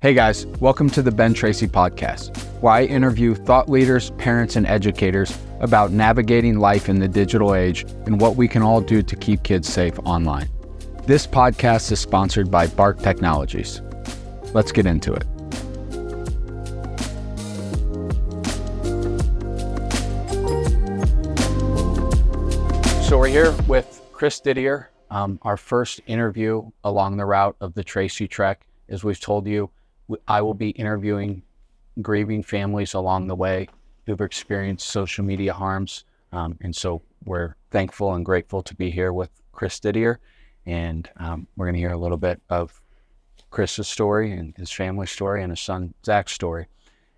Hey guys, welcome to the Ben Tracy Podcast, where I interview thought leaders, parents, and educators about navigating life in the digital age and what we can all do to keep kids safe online. This podcast is sponsored by Bark Technologies. Let's get into it. So we're here with Chris Didier, our first interview along the route of the Tracy Trek. As we've told you, I will be interviewing grieving families along the way who've experienced social media harms. And so we're thankful and grateful to be here with Chris Didier. And we're going to hear a little bit of Chris's story and his family story and his son Zach's story.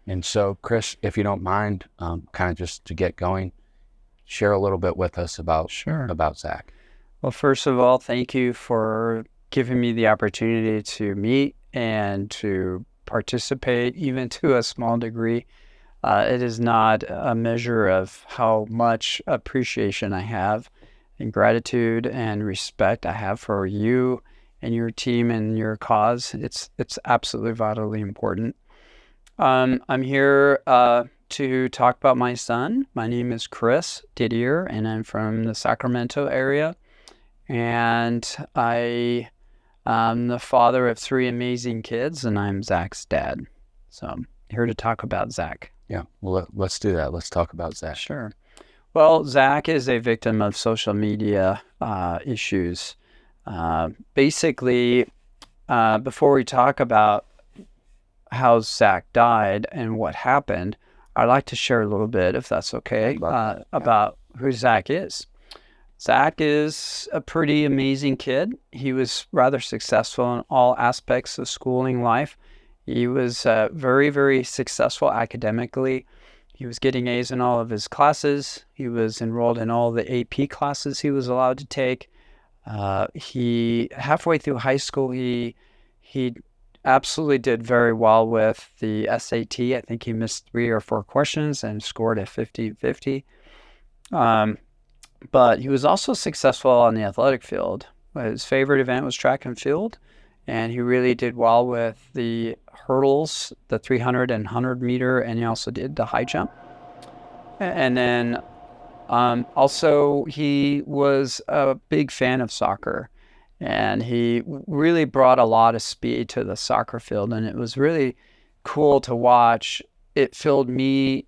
And so, Chris, if you don't mind, kind of just to get going, share a little bit with us about Zach. Well, first of all, thank you for giving me the opportunity to meet and to participate, even to a small degree. It is not a measure of how much appreciation I have and gratitude and respect I have for you and your team and your cause. It's absolutely vitally important. I'm here to talk about my son. My name is Chris Didier, and I'm from the Sacramento area. And I'm the father of 3 amazing kids, and I'm Zach's dad. So I'm here to talk about Zach. Yeah, well, let's do that. Let's talk about Zach. Sure. Well, Zach is a victim of social media issues. Basically, before we talk about how Zach died and what happened, I'd like to share a little bit, if that's okay, about who Zach is. Zach is a pretty amazing kid. He was rather successful in all aspects of schooling life. He was very, very successful academically. He was getting A's in all of his classes. He was enrolled in all the AP classes he was allowed to take. He halfway through high school, he absolutely did very well with the SAT. I think he missed 3 or 4 questions and scored a 50-50. But he was also successful on the athletic field. His favorite event was track and field, and he really did well with the hurdles, the 300 and 100 meter, and he also did the high jump. And then also he was a big fan of soccer, and he really brought a lot of speed to the soccer field, and it was really cool to watch. It filled me,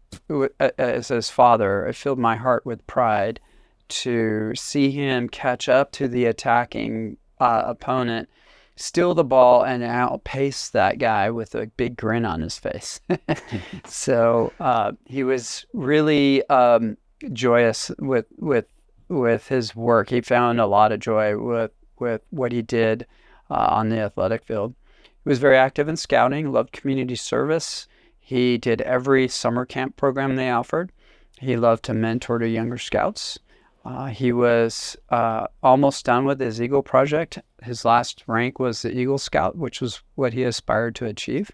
as his father, it filled my heart with pride to see him catch up to the attacking opponent, steal the ball, and outpace that guy with a big grin on his face. So he was really joyous with his work. He found a lot of joy with what he did on the athletic field. He was very active in scouting, loved community service. He did every summer camp program they offered. He loved to mentor the younger scouts. He was almost done with his Eagle project. His last rank was the Eagle Scout, which was what he aspired to achieve.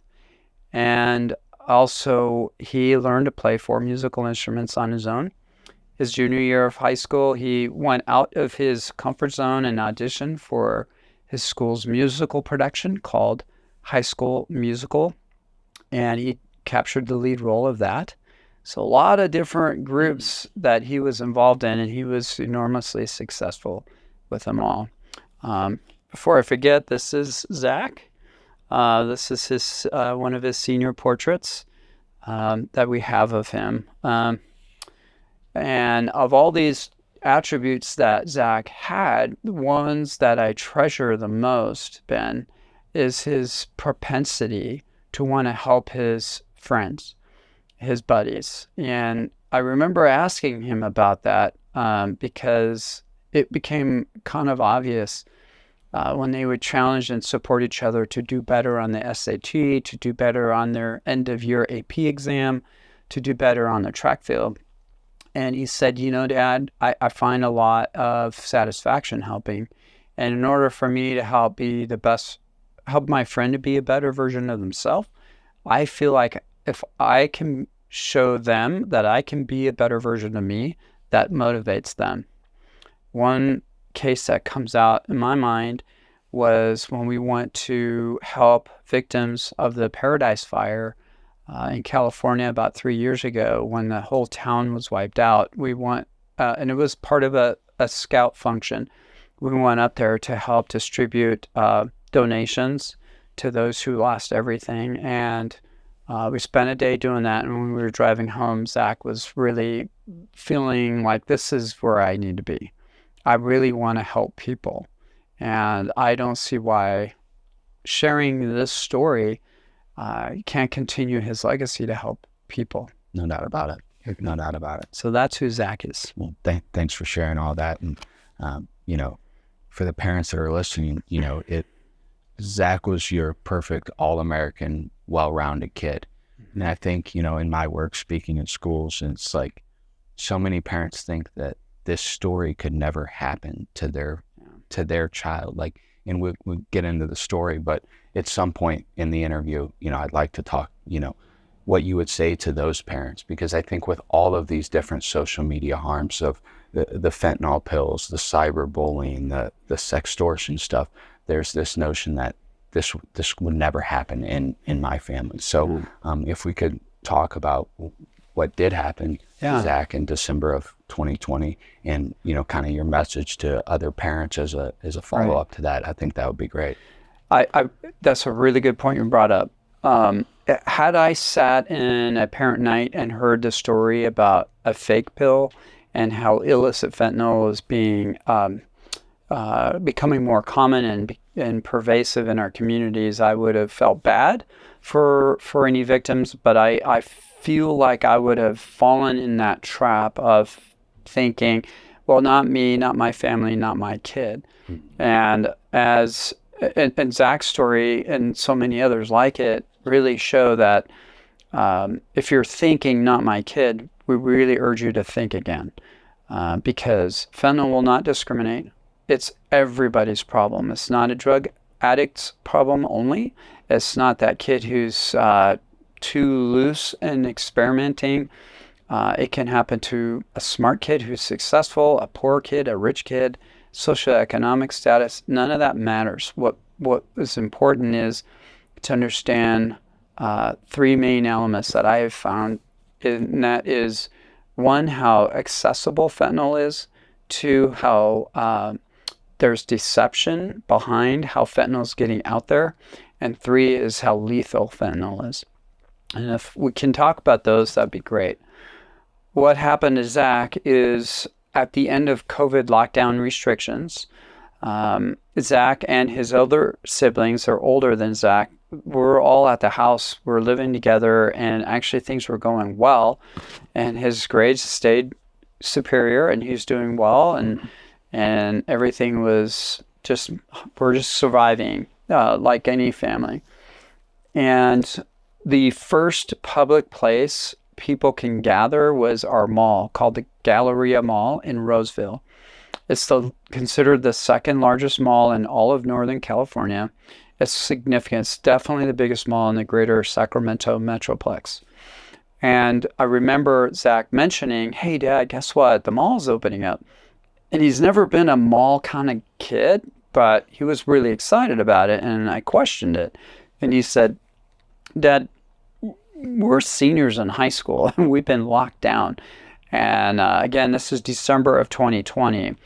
And also, he learned to play 4 musical instruments on his own. His junior year of high school, he went out of his comfort zone and auditioned for his school's musical production called High School Musical, and he captured the lead role of that. So a lot of different groups that he was involved in, and he was enormously successful with them all. Before I forget, this is Zach. This is his one of his senior portraits that we have of him. And of all these attributes that Zach had, the ones that I treasure the most, Ben, is his propensity to want to help his friends, his buddies. And I remember asking him about that because it became kind of obvious when they would challenge and support each other to do better on the SAT, to do better on their end-of-year AP exam, to do better on the track field. And he said, Dad, I find a lot of satisfaction helping. And in order for me to help my friend to be a better version of themselves, I feel like if I can show them that I can be a better version of me, that motivates them. One case that comes out in my mind was when we went to help victims of the Paradise Fire in California about 3 years ago, when the whole town was wiped out. We went, and it was part of a scout function. We went up there to help distribute donations to those who lost everything. And we spent a day doing that. And when we were driving home, Zach was really feeling like, this is where I need to be. I really want to help people. And I don't see why sharing this story can't continue his legacy to help people. No doubt about it. No doubt about it. So that's who Zach is. Well, thanks for sharing all that. And, for the parents that are listening, Zach was your perfect all-American, well-rounded kid. And I think, in my work speaking in schools, and it's like so many parents think that this story could never happen to their child. Like, and we'll get into the story, but at some point in the interview, I'd like to talk, what you would say to those parents, because I think with all of these different social media harms of the fentanyl pills, the cyberbullying, the sextortion stuff, there's this notion that this would never happen in my family. So if we could talk about what did happen to Zach in December of 2020, and kind of your message to other parents as a follow-up to that, I think that would be great. That's a really good point you brought up. Had I sat in a parent night and heard the story about a fake pill and how illicit fentanyl is being becoming more common and pervasive in our communities, I would have felt bad for any victims. But I feel like I would have fallen in that trap of thinking, well, not me, not my family, not my kid. And Zach's story and so many others like it really show that if you're thinking not my kid, we really urge you to think again, because fentanyl will not discriminate. It's everybody's problem. It's not a drug addict's problem only. It's not that kid who's too loose and experimenting. It can happen to a smart kid who's successful, a poor kid, a rich kid, socioeconomic status. None of that matters. What is important is to understand three main elements that I have found, and that is, one, how accessible fentanyl is; two, how there's deception behind how fentanyl is getting out there; and three is how lethal fentanyl is. And if we can talk about those, that'd be great. What happened to Zach is, at the end of COVID lockdown restrictions, Zach and his other siblings, are older than Zach, were all at the house. We're living together, and actually things were going well, and his grades stayed superior, and he was doing well, and everything was we're just surviving like any family. And the first public place people can gather was our mall, called the Galleria Mall in Roseville. It's considered the second largest mall in all of Northern California. It's significant. It's definitely the biggest mall in the greater Sacramento metroplex. And I remember Zach mentioning, hey, Dad, guess what? The mall's opening up. And he's never been a mall kind of kid, but he was really excited about it. And I questioned it. And he said, Dad, we're seniors in high school, and we've been locked down. And again, this is December of 2020.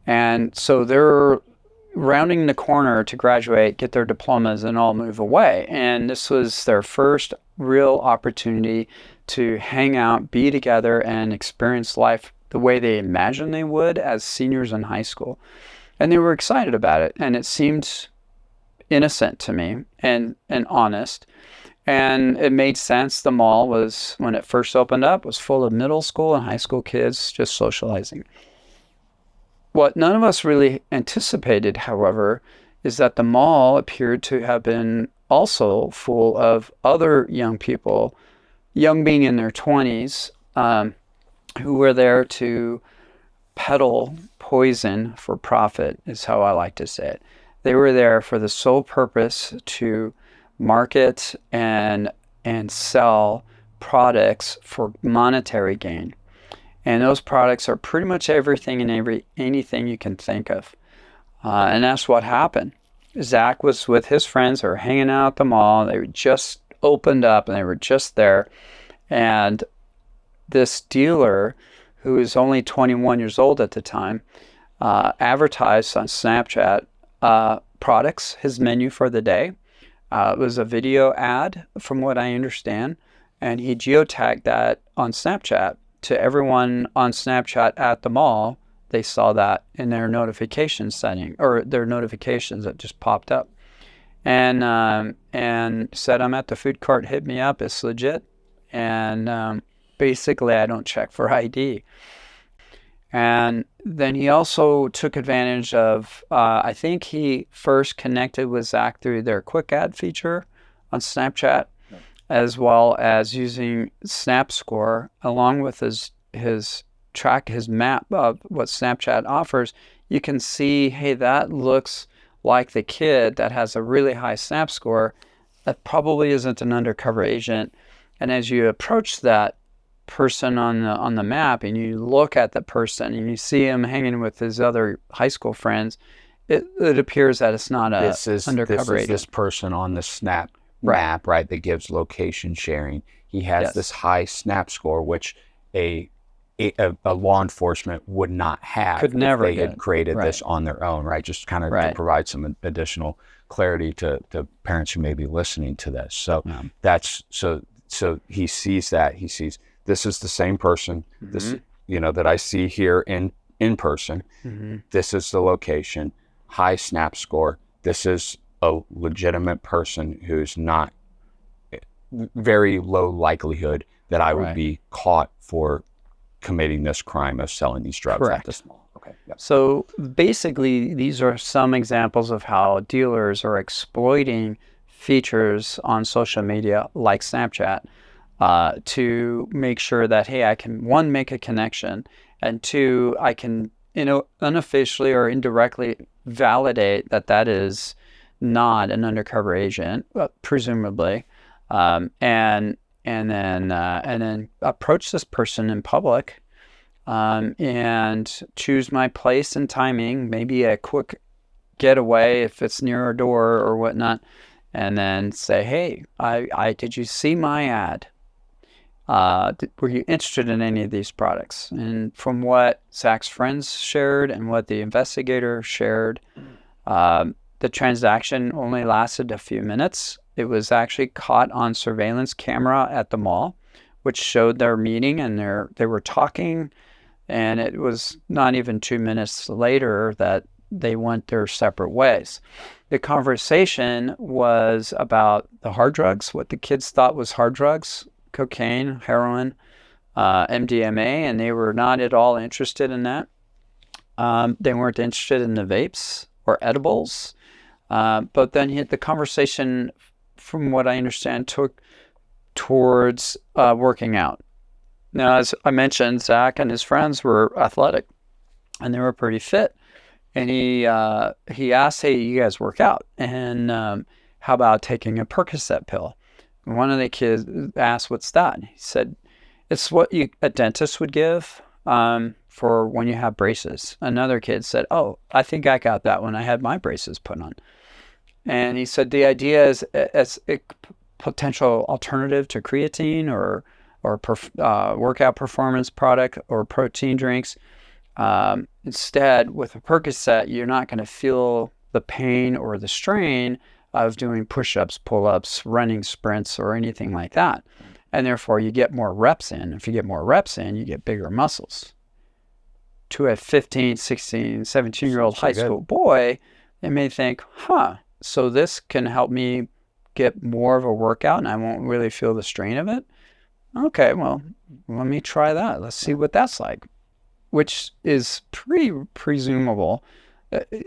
And so they're rounding the corner to graduate, get their diplomas, and all move away. And this was their first real opportunity to hang out, be together, and experience life the way they imagined they would as seniors in high school. And they were excited about it. And it seemed innocent to me and honest. And it made sense. The mall was, when it first opened up, was full of middle school and high school kids just socializing. What none of us really anticipated, however, is that the mall appeared to have been also full of other young people, young being in their 20s, who were there to peddle poison for profit, is how I like to say it. They were there for the sole purpose to market and sell products for monetary gain. And those products are pretty much everything and anything you can think of. And that's what happened. Zach was with his friends. They were hanging out at the mall. They were just opened up and they were just there. And this dealer, who was only 21 years old at the time, advertised on Snapchat products, his menu for the day. It was a video ad, from what I understand. And he geotagged that on Snapchat to everyone on Snapchat at the mall. They saw that in their notification setting, or their notifications that just popped up, and said, "I'm at the food court. Hit me up. It's legit." And basically, I don't check for ID. And then he also took advantage of, I think he first connected with Zach through their quick ad feature on Snapchat, as well as using SnapScore along with his map of what Snapchat offers. You can see, hey, that looks like the kid that has a really high Snap score. That probably isn't an undercover agent. And as you approach that person on the map and you look at the person and you see him hanging with his other high school friends, it appears that it's not undercover agent. This person on the Snap map, right, that gives location sharing. He has this high Snap score, which a law enforcement would not have if they had created this on their own, right? Just kind of to provide some additional clarity to parents who may be listening to this. So that's so he sees that. He sees this is the same person, this that I see here in person. This is the location, high Snap score. This is a legitimate person who's not very low likelihood that I would be caught for committing this crime of selling these drugs at this mall. Okay. Yep. So basically, these are some examples of how dealers are exploiting features on social media like Snapchat to make sure that, hey, I can, one, make a connection, and two, I can, unofficially or indirectly validate that is not an undercover agent, presumably, and then approach this person in public, and choose my place and timing, maybe a quick getaway if it's near a door or whatnot, and then say, hey, I did you see my ad? Were you interested in any of these products? And from what Zach's friends shared and what the investigator shared, the transaction only lasted a few minutes. It was actually caught on surveillance camera at the mall, which showed their meeting, and they were talking, and it was not even 2 minutes later that they went their separate ways. The conversation was about the hard drugs, what the kids thought was hard drugs, cocaine, heroin, MDMA, and they were not at all interested in that. They weren't interested in the vapes or edibles. But then the conversation, from what I understand, took towards working out. Now, as I mentioned, Zach and his friends were athletic, and they were pretty fit. And he asked, hey, you guys work out, and how about taking a Percocet pill? And one of the kids asked, what's that? He said, it's what a dentist would give for when you have braces. Another kid said, oh, I think I got that when I had my braces put on. And he said the idea is as a potential alternative to creatine or workout performance product or protein drinks. Instead, with a Percocet, you're not going to feel the pain or the strain of doing push-ups, pull-ups, running sprints, or anything like that. And therefore, you get more reps in. If you get more reps in, you get bigger muscles. To a 15, 16, 17-year-old high school boy, they may think, so this can help me get more of a workout and I won't really feel the strain of it? Okay, well, let me try that. Let's see what that's like, which is pretty presumable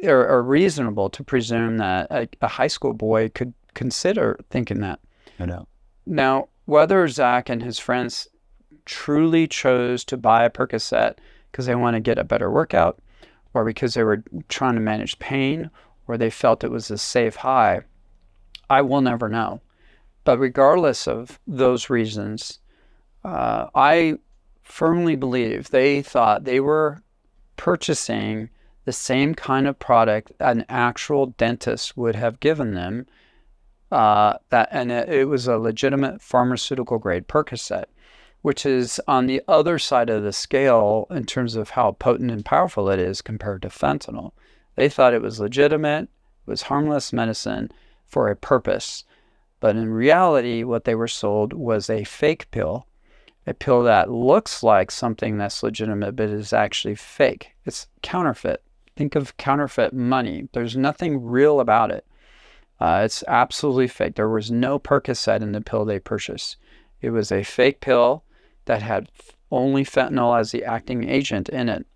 or reasonable to presume that a high school boy could consider thinking that. I know. Now, whether Zach and his friends truly chose to buy a Percocet because they want to get a better workout, or because they were trying to manage pain, or they felt it was a safe high, I will never know. But regardless of those reasons, I firmly believe they thought they were purchasing the the same kind of product an actual dentist would have given them. It was a legitimate pharmaceutical grade Percocet, which is on the other side of the scale in terms of how potent and powerful it is compared to fentanyl. They thought it was legitimate, it was harmless medicine for a purpose. But in reality, what they were sold was a fake pill, a pill that looks like something that's legitimate, but is actually fake. It's counterfeit. Think of counterfeit money. There's nothing real about it. It's absolutely fake. There was no Percocet in the pill they purchased. It was a fake pill that had only fentanyl as the acting agent in it.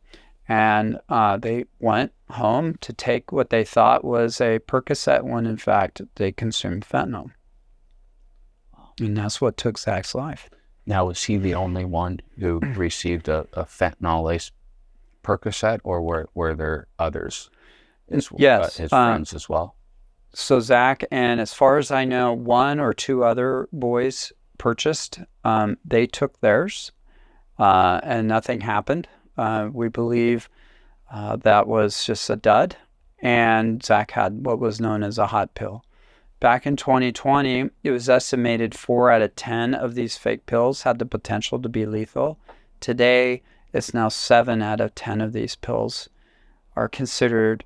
And they went home to take what they thought was a Percocet when in fact they consumed fentanyl. And that's what took Zach's life. Now, was he the only one who received a fentanyl-laced Percocet, or were there others? Yes. His friends as well? So Zach, and as far as I know, one or two other boys purchased. They took theirs, and nothing happened. We believe that was just a dud, and Zach had what was known as a hot pill. Back in 2020, it was estimated 4 out of 10 of these fake pills had the potential to be lethal. Today, it's now 7 out of 10 of these pills are considered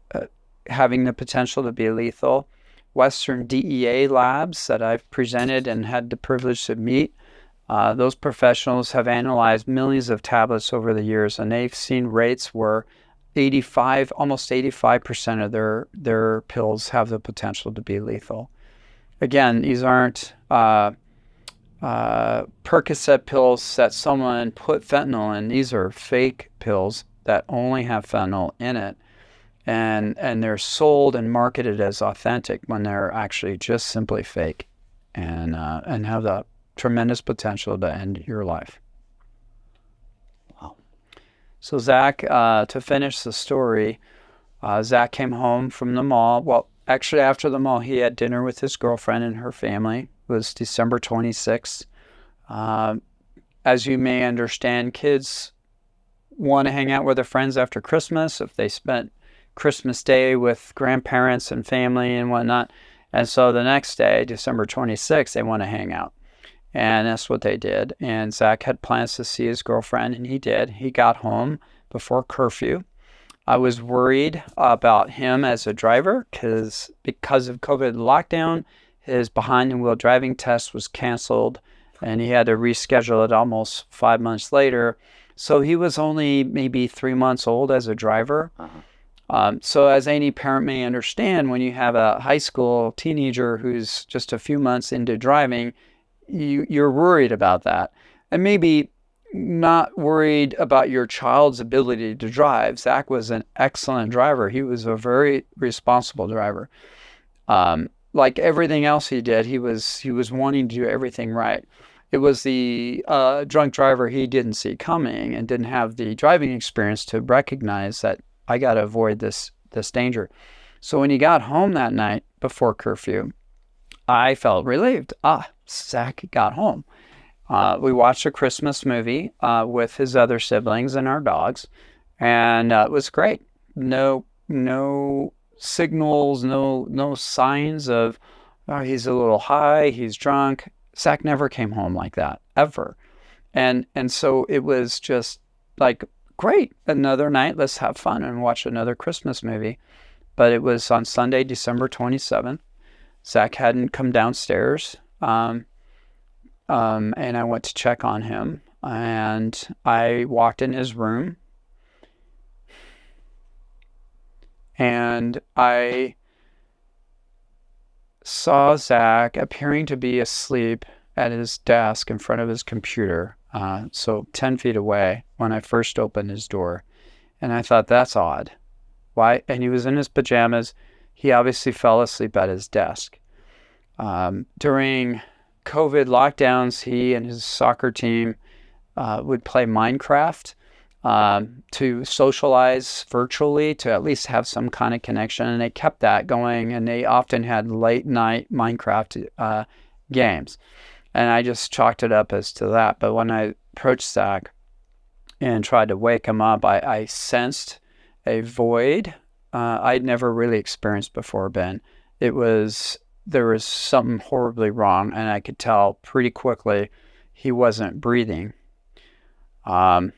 having the potential to be lethal. Western DEA labs that I've presented and had the privilege to meet, those professionals have analyzed millions of tablets over the years, and they've seen rates where almost 85% of their pills have the potential to be lethal. Again, these aren't Percocet pills that someone put fentanyl in. These are fake pills that only have fentanyl in it. And they're sold and marketed as authentic when they're actually just simply fake and have the tremendous potential to end your life. Wow. So Zach, to finish the story, Zach came home from the mall. Well, actually, after the mall, he had dinner with his girlfriend and her family. It was December 26th. As you may understand, kids want to hang out with their friends after Christmas if they spent Christmas Day with grandparents and family and whatnot. And so the next day, December 26th, they want to hang out. And that's what they did. And Zach had plans to see his girlfriend, and he did. He got home before curfew. I was worried about him as a driver because of COVID lockdown, his behind-the-wheel driving test was canceled, and he had to reschedule it almost 5 months later. So he was only maybe 3 months old as a driver. So as any parent may understand, when you have a high school teenager who's just a few months into driving, you're worried about that. And maybe not worried about your child's ability to drive. Zach was an excellent driver. He was a very responsible driver. Like everything else he did, he was wanting to do everything right. It was the drunk driver he didn't see coming and didn't have the driving experience to recognize that I got to avoid this danger. So when he got home that night before curfew, I felt relieved. Zach got home. We watched a Christmas movie with his other siblings and our dogs, and it was great. No signals, no signs of he's a little high, he's drunk. Zach never came home like that ever, and so it was just like, great, another night, let's have fun and watch another Christmas movie. But it was on Sunday, December 27th. Zach hadn't come downstairs. And I went to check on him, and I walked in his room, and I saw Zach appearing to be asleep at his desk in front of his computer, so 10 feet away when I first opened his door. And I thought, that's odd. Why? And he was in his pajamas. He obviously fell asleep at his desk. During COVID lockdowns, he and his soccer team would play Minecraft to socialize virtually, to at least have some kind of connection. And they kept that going, and they often had late night Minecraft games. And I just chalked it up as to that. But when I approached Zach and tried to wake him up, I sensed a void I'd never really experienced before, Ben. There was something horribly wrong, and I could tell pretty quickly he wasn't breathing. My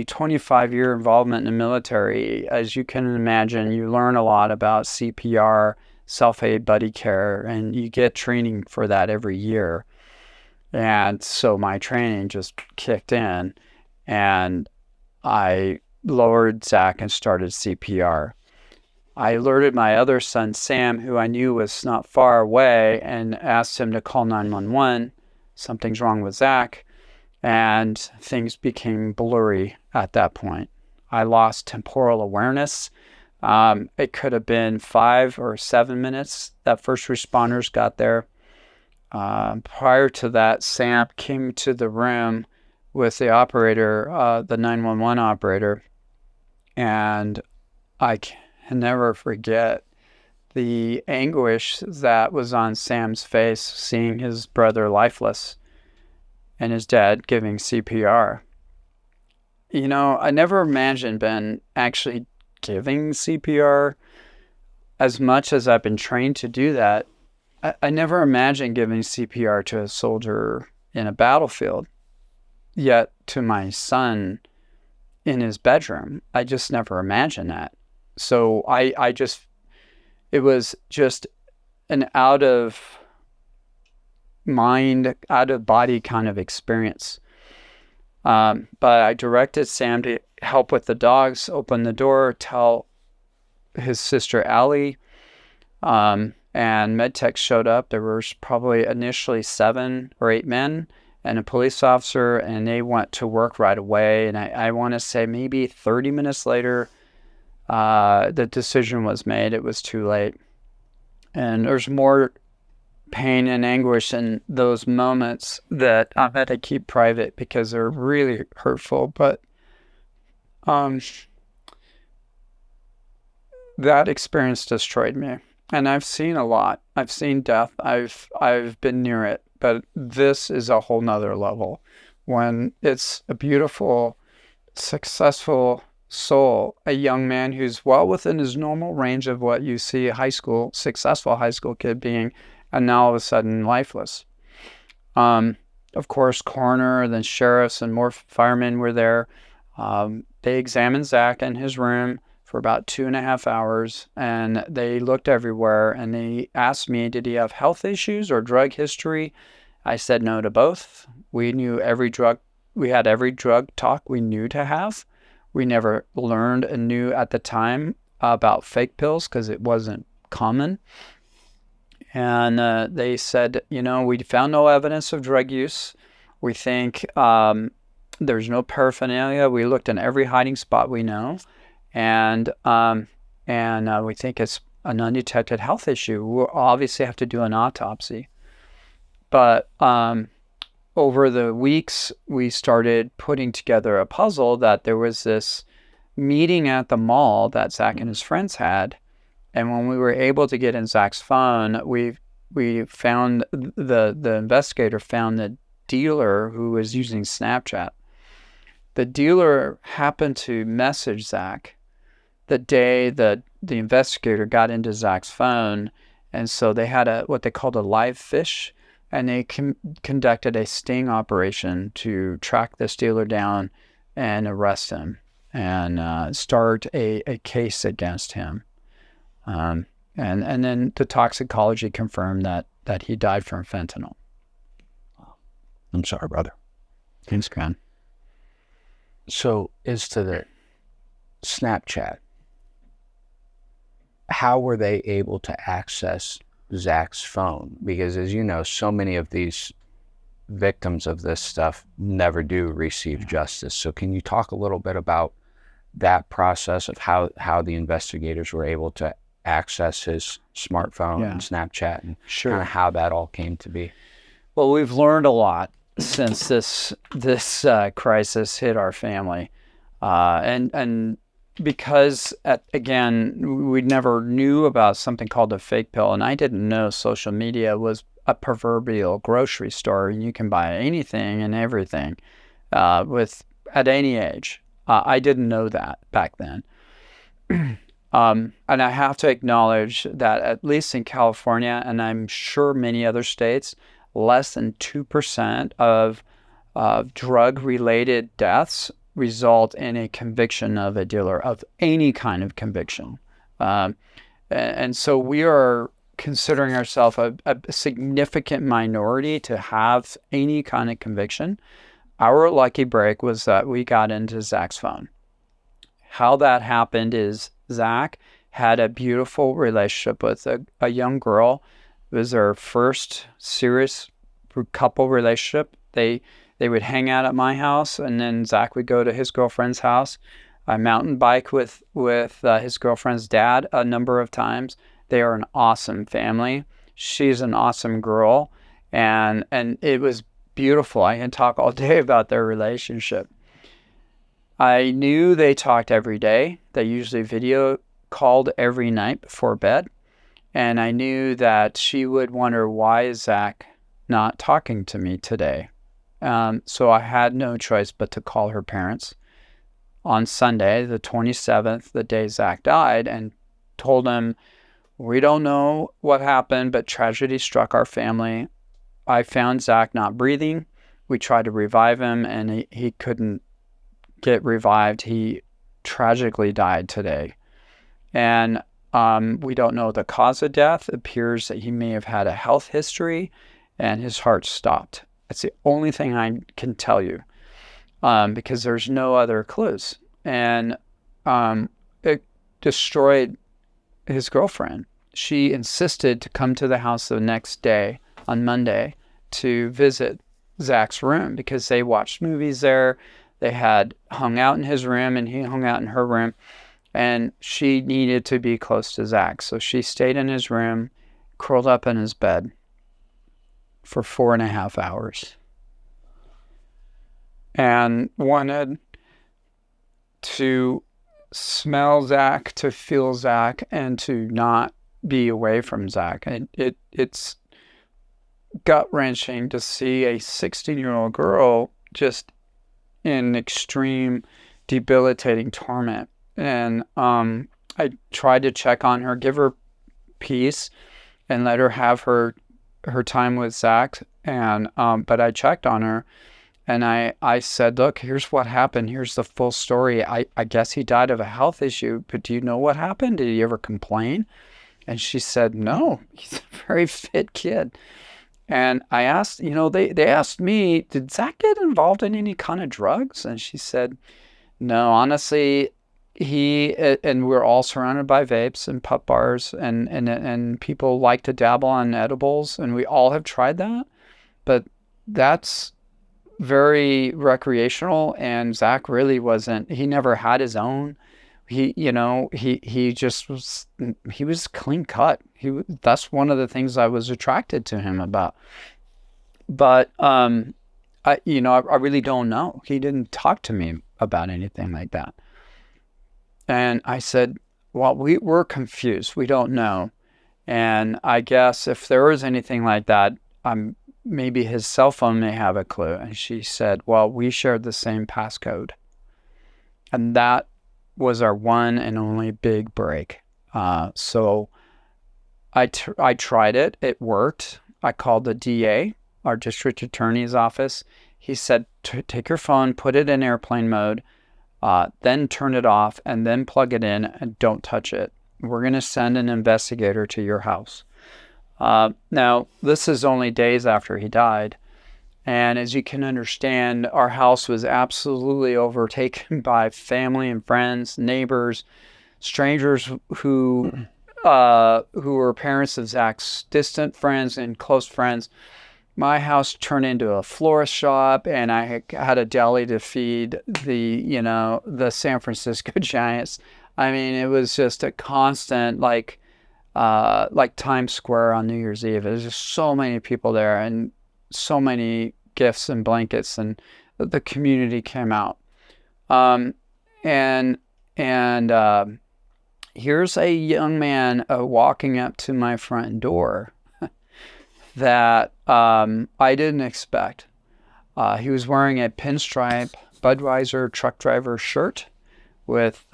25-year involvement in the military, as you can imagine, you learn a lot about CPR, self-aid buddy care, and you get training for that every year. And so my training just kicked in, and I lowered Zach and started CPR. I alerted my other son, Sam, who I knew was not far away, and asked him to call 911. Something's wrong with Zach. And things became blurry at that point. I lost temporal awareness. It could have been 5 or 7 minutes that first responders got there. Prior to that, Sam came to the room with the operator, the 911 operator, and I can never forget the anguish that was on Sam's face seeing his brother lifeless and his dad giving CPR. You know, I never imagined Ben actually giving CPR. As much as I've been trained to do that, I never imagined giving CPR to a soldier in a battlefield. Yet to my son in his bedroom, I just never imagined that. So it was just an out of mind, out of body kind of experience. But I directed Sam to help with the dogs, open the door, tell his sister Allie, and MedTech showed up. There was probably initially 7 or 8 men and a police officer, and they went to work right away. And I want to say maybe 30 minutes later, the decision was made. It was too late. And there's more pain and anguish in those moments that I've had to keep private because they're really hurtful. But that experience destroyed me. And I've seen a lot. I've seen death. I've been near it. But this is a whole nother level when it's a beautiful, successful soul, a young man who's well within his normal range of what you see a successful high school kid being, and now all of a sudden lifeless. Of course, coroner, then sheriffs and more firemen were there. They examined Zach in his room for about 2.5 hours, and they looked everywhere, and they asked me, did he have health issues or drug history? I said no to both. We knew we had every drug talk we knew to have. We never learned and knew at the time about fake pills because it wasn't common. And they said, we found no evidence of drug use. We think there's no paraphernalia. We looked in every hiding spot we know. And we think it's an undetected health issue. We'll obviously have to do an autopsy. But over the weeks, we started putting together a puzzle that there was this meeting at the mall that Zach and his friends had. And when we were able to get in Zach's phone, we found the investigator found the dealer who was using Snapchat. The dealer happened to message Zach the day that the investigator got into Zach's phone. And so they had what they called a live fish, and they conducted a sting operation to track this dealer down and arrest him and start a case against him. And then the toxicology confirmed that he died from fentanyl. I'm sorry, brother. Thanks, man. So as to the Snapchat, how were they able to access Zach's phone? Because as you know, so many of these victims of this stuff never do receive justice. So can you talk a little bit about that process of how the investigators were able to access his smartphone and Snapchat and kind of how that all came to be? Well, we've learned a lot since this crisis hit our family. And because, again, we never knew about something called a fake pill, and I didn't know social media was a proverbial grocery store, and you can buy anything and everything at any age. I didn't know that back then. And I have to acknowledge that at least in California, and I'm sure many other states, less than 2% of drug-related deaths result in a conviction of a dealer, of any kind of conviction. And so we are considering ourselves a significant minority to have any kind of conviction. Our lucky break was that we got into Zach's phone. How that happened is Zach had a beautiful relationship with a young girl. It was their first serious couple relationship. They would hang out at my house, and then Zach would go to his girlfriend's house. I mountain bike with his girlfriend's dad a number of times. They are an awesome family. She's an awesome girl, and it was beautiful. I can talk all day about their relationship. I knew they talked every day. They usually video called every night before bed. And I knew that she would wonder, why is Zach not talking to me today? So I had no choice but to call her parents on Sunday, the 27th, the day Zach died, and told them, we don't know what happened, but tragedy struck our family. I found Zach not breathing. We tried to revive him, and he couldn't get revived. He tragically died today. And we don't know the cause of death. It appears that he may have had a health history and his heart stopped. That's the only thing I can tell you, because there's no other clues. And it destroyed his girlfriend. She insisted to come to the house the next day on Monday to visit Zach's room because they watched movies there. They had hung out in his room and he hung out in her room, and she needed to be close to Zach. So she stayed in his room, curled up in his bed for 4.5 hours, and wanted to smell Zach, to feel Zach, and to not be away from Zach. And it's gut-wrenching to see a 16-year-old girl just in extreme, debilitating torment. And I tried to check on her, give her peace, and let her have her time with Zach. And but I checked on her, and I said, look, here's what happened. Here's the full story. I guess he died of a health issue, but do you know what happened? Did he ever complain? And she said, no, he's a very fit kid. And I asked, they asked me, did Zach get involved in any kind of drugs? And she said, no, honestly, and we're all surrounded by vapes and puff bars, and people like to dabble on edibles, and we all have tried that, but that's very recreational, and Zach really wasn't. He never had his own. He just was. He was clean cut. That's one of the things I was attracted to him about. But I really don't know. He didn't talk to me about anything like that. And I said, well, we're confused. We don't know. And I guess if there was anything like that, maybe his cell phone may have a clue. And she said, well, we shared the same passcode. And that was our one and only big break. So I tried it. It worked. I called the DA, our district attorney's office. He said, take your phone, put it in airplane mode, then turn it off, and then plug it in, and don't touch it. We're going to send an investigator to your house. Now, this is only days after he died. And as you can understand, our house was absolutely overtaken by family and friends, neighbors, strangers who were parents of Zach's distant friends and close friends. My house turned into a florist shop, and I had a deli to feed the San Francisco Giants. I mean, it was just a constant, like Times Square on New Year's Eve. There's just so many people there, and so many gifts and blankets, and the community came out. And here's a young man walking up to my front door that I didn't expect. He was wearing a pinstripe Budweiser truck driver shirt with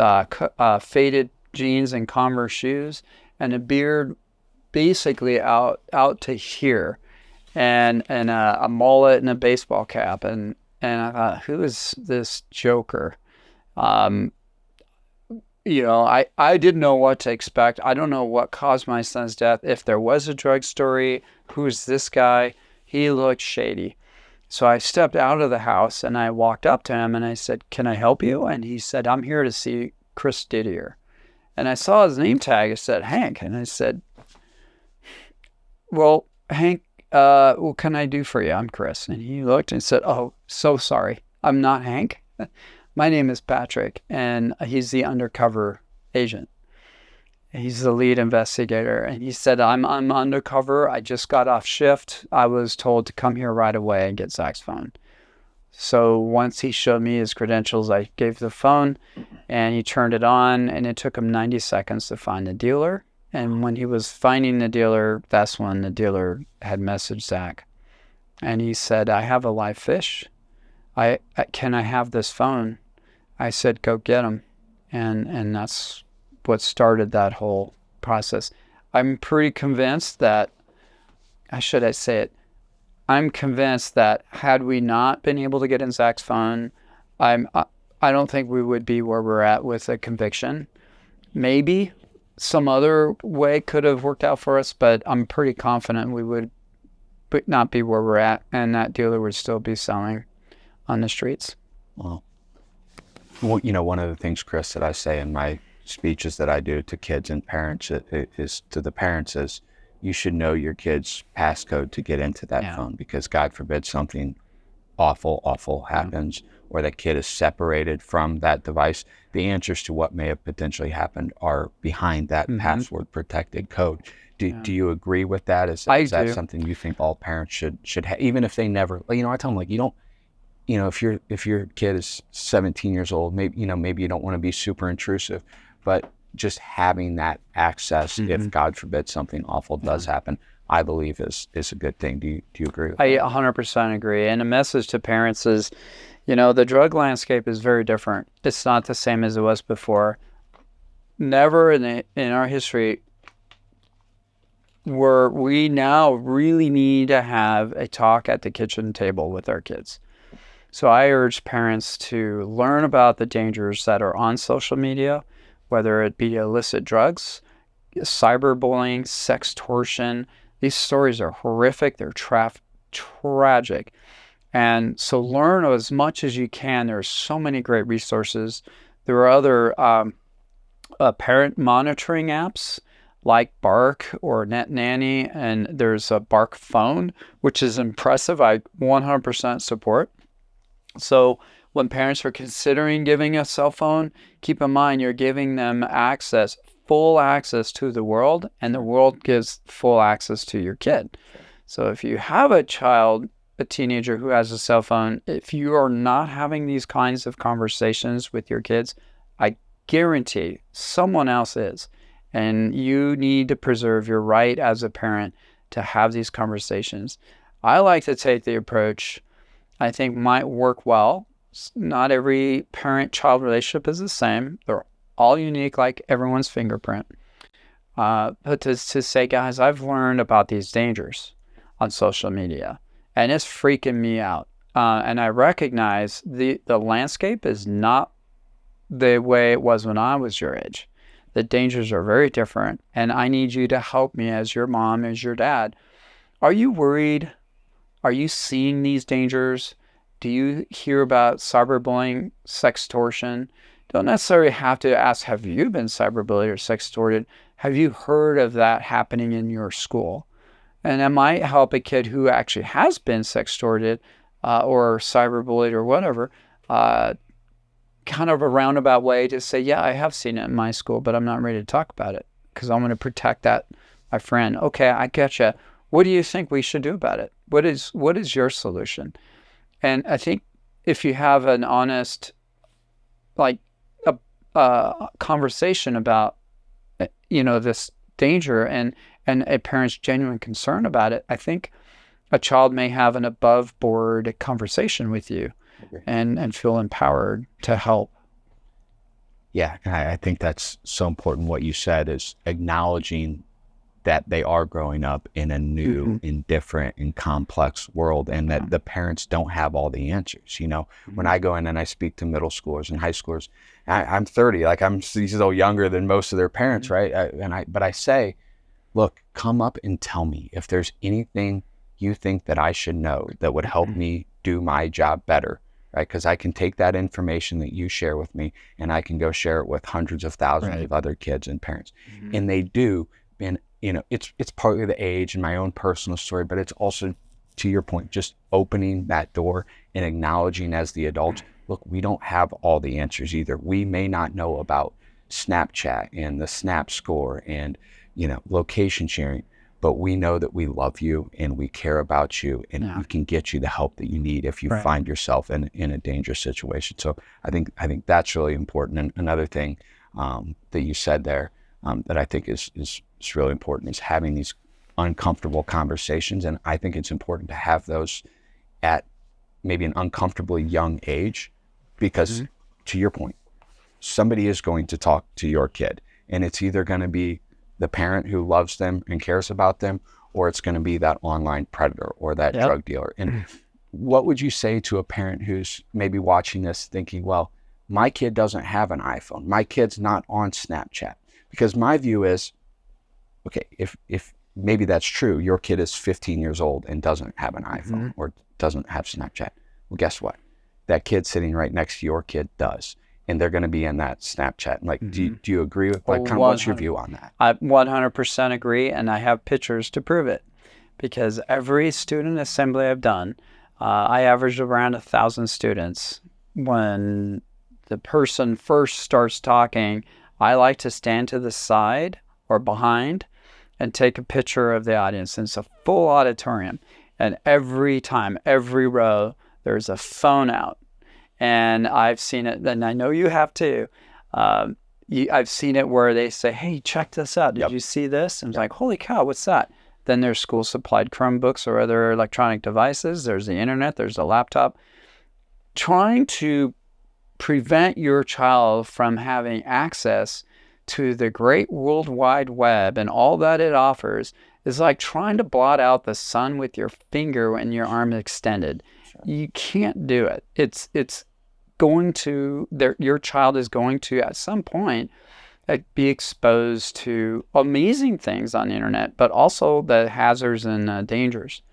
faded jeans and Converse shoes, and a beard basically out to here, and a mullet and a baseball cap, and I thought, who is this joker? I didn't know what to expect. I don't know what caused my son's death. If there was a drug story, who's this guy? He looked shady. So I stepped out of the house and I walked up to him and I said, "Can I help you?" And he said, "I'm here to see Chris Didier." And I saw his name tag. It said Hank. And I said, "Well, Hank, what can I do for you? I'm Chris." And he looked and said, "Oh, so sorry. I'm not Hank. My name is Patrick." And he's the undercover agent. He's the lead investigator. And he said, I'm undercover. I just got off shift. I was told to come here right away and get Zach's phone. So once he showed me his credentials, I gave the phone and he turned it on, and it took him 90 seconds to find the dealer. And when he was finding the dealer, that's when the dealer had messaged Zach. And he said, "I have a live fish. Can I have this phone?" I said, "Go get him." And that's what started that whole process. I'm pretty convinced that, I'm convinced that had we not been able to get in Zach's phone, I don't think we would be where we're at with a conviction. Maybe some other way could have worked out for us, but I'm pretty confident we would not be where we're at, and that dealer would still be selling on the streets. Well, one of the things, Chris, that I say in my speeches that I do to kids and parents is you should know your kid's passcode to get into that phone, because God forbid something awful happens, or the kid is separated from that device. The answers to what may have potentially happened are behind that password protected code. Do you agree with that? Is that something you think all parents should have, even if they never, I tell them, like, you don't, if your kid is 17 years old, maybe you don't want to be super intrusive, but just having that access, if God forbid something awful does happen, I believe is a good thing. Do you agree with that? I 100% agree. And a message to parents is, the drug landscape is very different. It's not the same as it was before. Never in our history where we now really need to have a talk at the kitchen table with our kids. So I urge parents to learn about the dangers that are on social media, whether it be illicit drugs, cyberbullying, sextortion. These stories are horrific. They're tragic. And so learn as much as you can. There are so many great resources. There are other parent monitoring apps like Bark or Net Nanny, and there's a Bark phone, which is impressive. I 100% support. So when parents are considering giving a cell phone, keep in mind you're giving them full access to the world, and the world gives full access to your kid. So if you have a teenager who has a cell phone, if you are not having these kinds of conversations with your kids, I guarantee someone else is. And you need to preserve your right as a parent to have these conversations. I like to take the approach I think might work well. Not every parent-child relationship is the same. They're all unique, like everyone's fingerprint. But to say, guys, I've learned about these dangers on social media, and it's freaking me out. And I recognize the landscape is not the way it was when I was your age. The dangers are very different, and I need you to help me as your mom, as your dad. Are you worried? Are you seeing these dangers? Do you hear about cyberbullying, sextortion? Don't necessarily have to ask, have you been cyberbullied or sextorted? Have you heard of that happening in your school? And that might help a kid who actually has been sextorted or cyberbullied or whatever, kind of a roundabout way to say, yeah, I have seen it in my school, but I'm not ready to talk about it because I'm going to protect my friend. Okay, I getcha. What do you think we should do about it? What is your solution? And I think if you have an honest, conversation about, this danger and a parent's genuine concern about it, I think a child may have an above board conversation with you and feel empowered to help. Yeah, I think that's so important. What you said is acknowledging that they are growing up in a new and different and complex world, and that the parents don't have all the answers. When I go in and I speak to middle schoolers and high schoolers, I'm 30, like I'm still younger than most of their parents, right? But I say, look, come up and tell me if there's anything you think that I should know that would help me do my job better, right? Because I can take that information that you share with me and I can go share it with hundreds of thousands of other kids and parents. And they do. And it's partly the age and my own personal story, but it's also, to your point, just opening that door and acknowledging as the adults, look, we don't have all the answers either. We may not know about Snapchat and the Snap score and, location sharing, but we know that we love you and we care about you, and we can get you the help that you need if you find yourself in a dangerous situation. So I think that's really important. And another thing that you said there that I think is really important is having these uncomfortable conversations. And I think it's important to have those at maybe an uncomfortably young age, because to your point, somebody is going to talk to your kid, and it's either going to be the parent who loves them and cares about them, or it's going to be that online predator or that drug dealer. And what would you say to a parent who's maybe watching this thinking, well, my kid doesn't have an iPhone, my kid's not on Snapchat? Because my view is, okay, if maybe that's true, your kid is 15 years old and doesn't have an iPhone or doesn't have Snapchat. Well, guess what? That kid sitting right next to your kid does. And they're going to be in that Snapchat. Like, do you agree with, like, kind of what's your view on that? I 100% agree, and I have pictures to prove it. Because every student assembly I've done, I averaged around 1,000 students. When the person first starts talking, I like to stand to the side or behind and take a picture of the audience. And it's a full auditorium. And every time, every row, there's a phone out. And I've seen it, and I know you have too. I've seen it where they say, hey, check this out. Did you see this? And it's like, holy cow, what's that? Then there's school-supplied Chromebooks or other electronic devices. There's the internet. There's a laptop. Trying to prevent your child from having access to the great World Wide Web and all that it offers is like trying to blot out the sun with your finger when your arm is extended. Sure. You can't do it. It's going to, your child is going to, at some point, be exposed to amazing things on the internet, but also the hazards and dangers.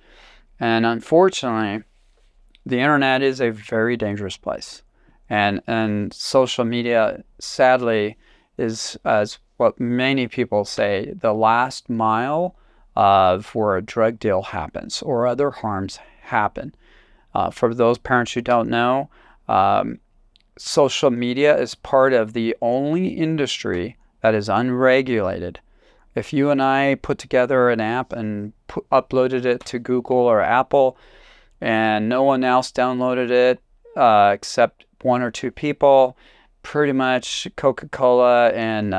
And unfortunately, the internet is a very dangerous place. And social media, sadly, is, as what many people say, the last mile of where a drug deal happens or other harms happen. For those parents who don't know, social media is part of the only industry that is unregulated. If you and I put together an app and uploaded it to Google or Apple, and no one else downloaded it except one or two people, pretty much Coca-Cola and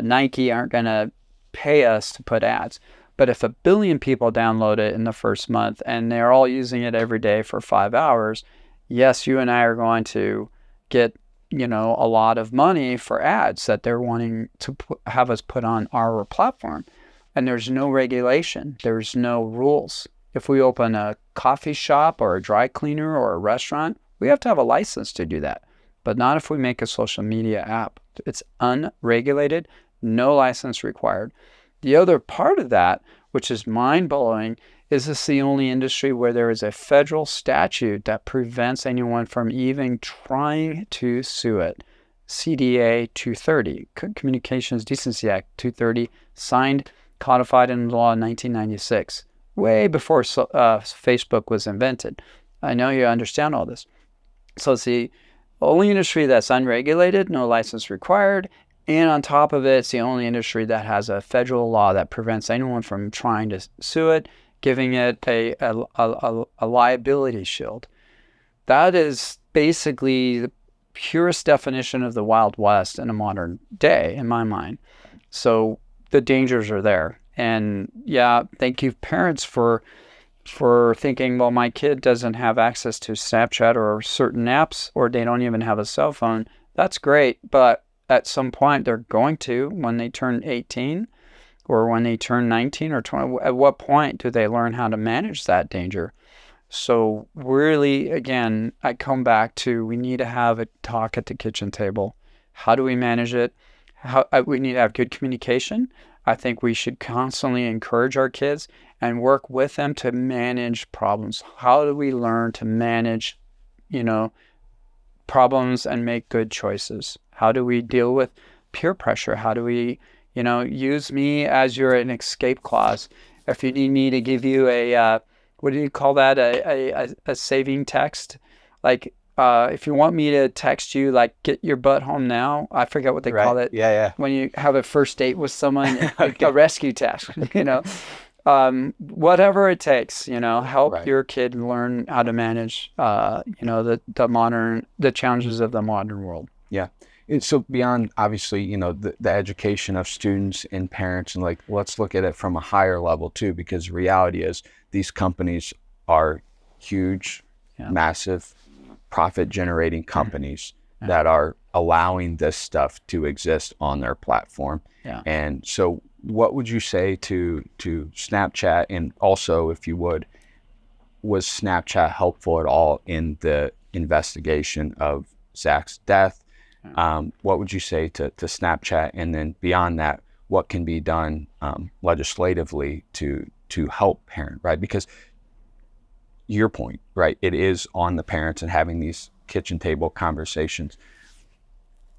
Nike aren't going to pay us to put ads. But if 1 billion people download it in the first month and they're all using it every day for 5 hours, yes, you and I are going to get, a lot of money for ads that they're wanting to have us put on our platform. And there's no regulation. There's no rules. If we open a coffee shop or a dry cleaner or a restaurant, we have to have a license to do that. But not if we make a social media app. It's unregulated, no license required. The other part of that, which is mind-blowing, is this the only industry where there is a federal statute that prevents anyone from even trying to sue it. CDA 230, Communications Decency Act 230, signed, codified into law in 1996, way before Facebook was invented. I know you understand all this. So it's the only industry that's unregulated, no license required, and on top of it, it's the only industry that has a federal law that prevents anyone from trying to sue it, giving it a liability shield. That is basically the purest definition of the Wild West in a modern day, in my mind. So the dangers are there. And yeah, thank you, parents, for thinking, well, my kid doesn't have access to Snapchat or certain apps, or they don't even have a cell phone. That's great, but at some point they're going to, when they turn 18 or when they turn 19 or 20, at what point do they learn how to manage that danger? So really, again, I come back to, we need to have a talk at the kitchen table. How do we manage it? We need to have good communication. I think we should constantly encourage our kids and work with them to manage problems. How do we learn to manage, problems and make good choices? How do we deal with peer pressure? How do we, use me as an escape clause? If you need me to give you what do you call that? A saving text? Like, if you want me to text you, like, get your butt home now. I forget what they call it. Yeah. When you have a first date with someone, Okay. a rescue text, whatever it takes, help Right. your kid learn how to manage, the challenges of the modern world. Yeah. So beyond, obviously, the education of students and parents, and like, let's look at it from a higher level too, because reality is these companies are huge, massive, profit-generating companies that are allowing this stuff to exist on their platform. Yeah. And so what would you say to Snapchat? And also, if you would, was Snapchat helpful at all in the investigation of Zach's death? What would you say to Snapchat? And then beyond that, what can be done legislatively to help parent, right? Because your point, right, it is on the parents and having these kitchen table conversations,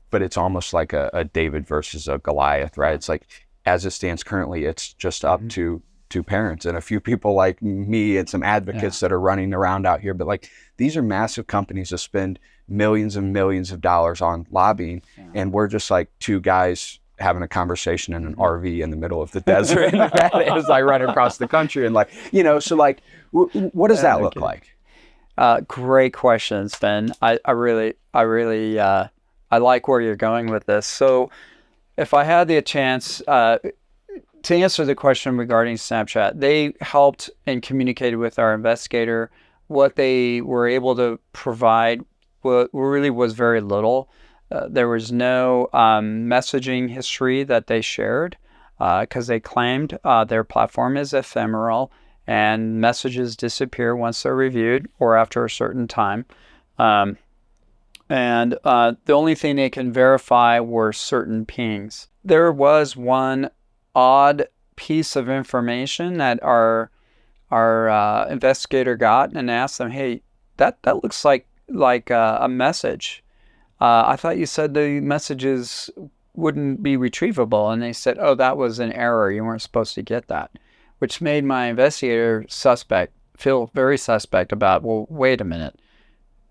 but it's almost like a David versus a Goliath, right? It's like, as it stands currently, it's just up to parents and a few people like me and some advocates that are running around out here. But like, these are massive companies that spend millions and millions of dollars on lobbying, and we're just like two guys having a conversation in an RV in the middle of the desert as I run across the country. And like, so like, what does that look like? Great questions, Ben. I really I like where you're going with this. So if I had the chance to answer the question regarding Snapchat, they helped and communicated with our investigator. What they were able to provide really was very little. There was no messaging history that they shared because they claimed their platform is ephemeral and messages disappear once they're reviewed or after a certain time. And the only thing they can verify were certain pings. There was one odd piece of information that our investigator got and asked them, "Hey, that looks like a message. I thought you said the messages wouldn't be retrievable." And they said, "Oh, that was an error. You weren't supposed to get that," which made my investigator feel very suspect about, well, wait a minute.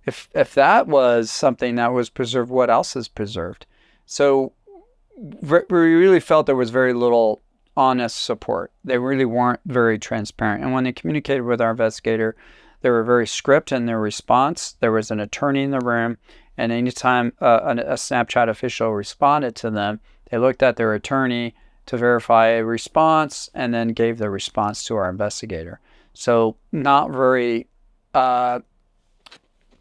If that was something that was preserved, what else is preserved? So we really felt there was very little honest support. They really weren't very transparent. And when they communicated with our investigator, they were very script in their response. There was an attorney in the room, and anytime a Snapchat official responded to them, they looked at their attorney to verify a response and then gave the response to our investigator. So not very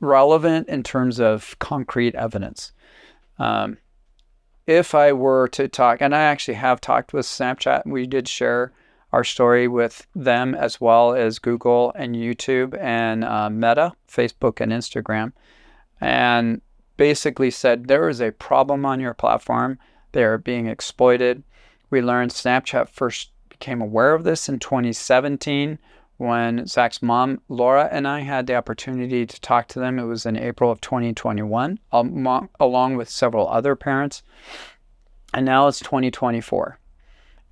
relevant in terms of concrete evidence. If I were to talk, and I actually have talked with Snapchat, we did share our story with them as well as Google and YouTube and Meta, Facebook and Instagram, and basically said there is a problem on your platform. They're being exploited. We learned Snapchat first became aware of this in 2017 when Zach's mom, Laura, and I had the opportunity to talk to them. It was in April of 2021, along with several other parents. And now it's 2024.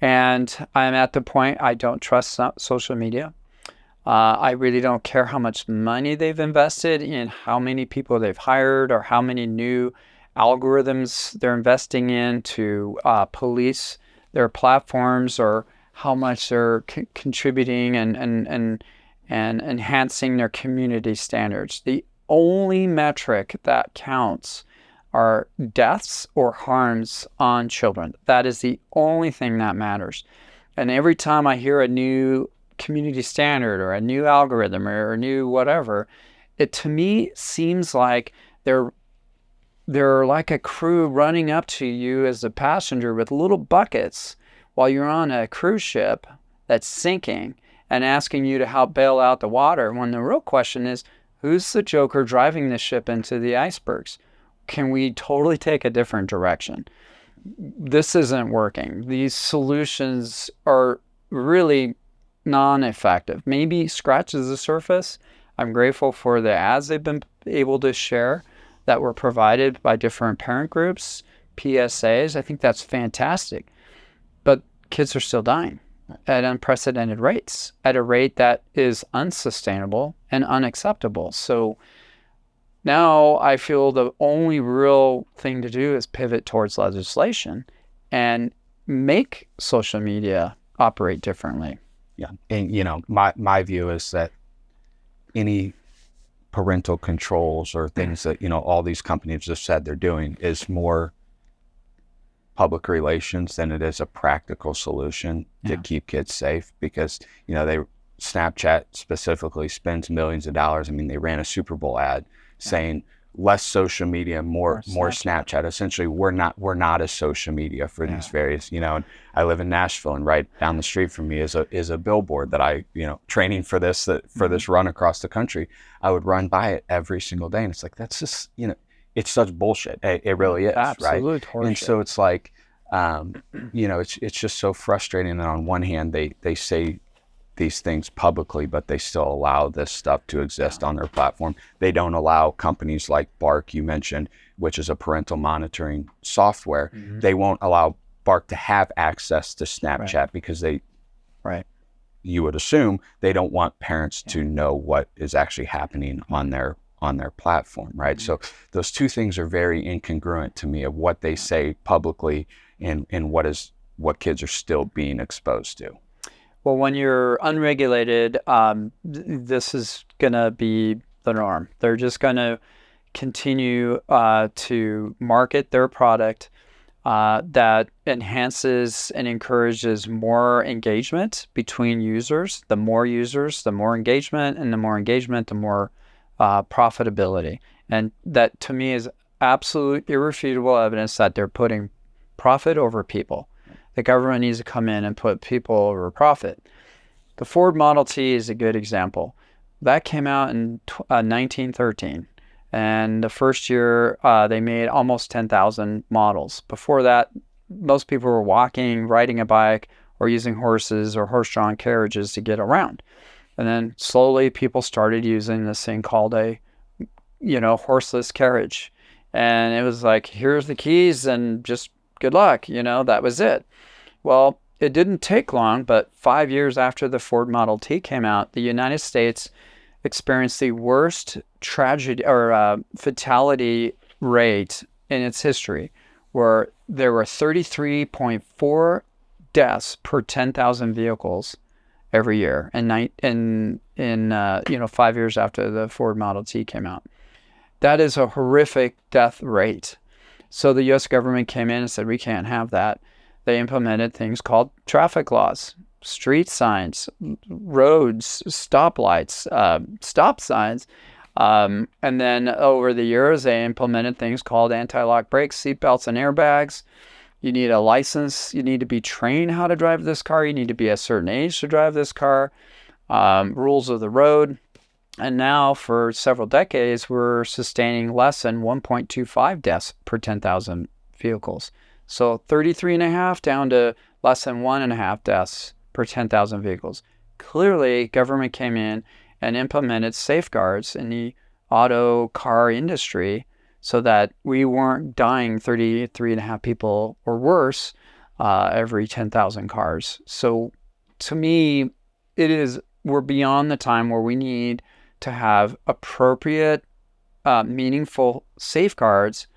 And I'm at the point I don't trust social media. I really don't care how much money they've invested in, how many people they've hired, or how many new algorithms they're investing in to police their platforms, or how much they're contributing and enhancing their community standards. The only metric that counts are deaths or harms on children. That is the only thing that matters. And every time I hear a new community standard or a new algorithm or a new whatever, it to me seems like they're they're like a crew running up to you as a passenger with little buckets while you're on a cruise ship that's sinking and asking you to help bail out the water, when the real question is, who's the joker driving this ship into the icebergs? Can we totally take a different direction? This isn't working. These solutions are really non-effective. Maybe scratches the surface. I'm grateful for the ads they've been able to share that were provided by different parent groups, PSAs. I think that's fantastic. But kids are still dying at unprecedented rates, at a rate that is unsustainable and unacceptable. So now I feel the only real thing to do is pivot towards legislation and make social media operate differently. Yeah. And, my view is that any parental controls or things that, all these companies have said they're doing is more public relations than it is a practical solution to keep kids safe, because, Snapchat specifically spends millions of dollars. I mean, they ran a Super Bowl ad saying less social media, more Snapchat. Essentially, we're not a social media for these various, and I live in Nashville, and right down the street from me is a billboard that I, training for this run across the country, I would run by it every single day. And it's like, that's just, it's such bullshit. It really is. Absolute right? horseshit. And so it's like, it's just so frustrating that on one hand, they say these things publicly, but they still allow this stuff to exist on their platform. They don't allow companies like Bark, you mentioned, which is a parental monitoring software. Mm-hmm. They won't allow Bark to have access to Snapchat because you would assume they don't want parents to know what is actually happening on their platform, right? Mm-hmm. So those two things are very incongruent to me, of what they say publicly and what kids are still being exposed to. Well, when you're unregulated, this is going to be the norm. They're just going to continue to market their product that enhances and encourages more engagement between users. The more users, the more engagement, and the more engagement, the more profitability. And that, to me, is absolute irrefutable evidence that they're putting profit over people. The government needs to come in and put people over profit. The Ford Model T is a good example. That came out in 1913. And the first year, they made almost 10,000 models. Before that, most people were walking, riding a bike, or using horses or horse-drawn carriages to get around. And then slowly, people started using this thing called a, horseless carriage. And it was like, here's the keys and just good luck. That was it. Well, it didn't take long, but 5 years after the Ford Model T came out, the United States experienced the worst tragedy or fatality rate in its history, where there were 33.4 deaths per 10,000 vehicles every year, and 5 years after the Ford Model T came out. That is a horrific death rate. So the U.S. government came in and said, we can't have that. They implemented things called traffic laws, street signs, roads, stoplights, stop signs. And then over the years, they implemented things called anti-lock brakes, seatbelts, and airbags. You need a license. You need to be trained how to drive this car. You need to be a certain age to drive this car. Rules of the road. And now for several decades, we're sustaining less than 1.25 deaths per 10,000 vehicles. So 33.5 down to less than 1.5 deaths per 10,000 vehicles. Clearly, government came in and implemented safeguards in the auto car industry so that we weren't dying 33.5 people or worse every 10,000 cars. So to me, we're beyond the time where we need to have appropriate, meaningful safeguards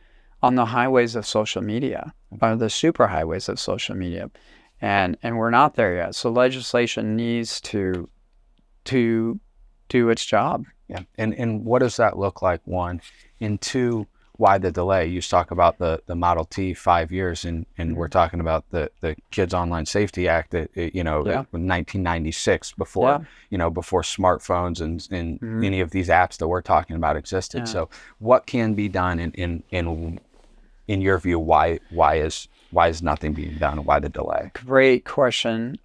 on the highways of social media, or the super highways of social media. And we're not there yet. So legislation needs to do its job. Yeah. And what does that look like, one? And two, why the delay? You talk about the Model T 5 years, and we're talking about the Kids Online Safety Act that, in 1996, before, before smartphones and any of these apps that we're talking about existed. So what can be done in your view? Why is nothing being done? Why the delay? Great question.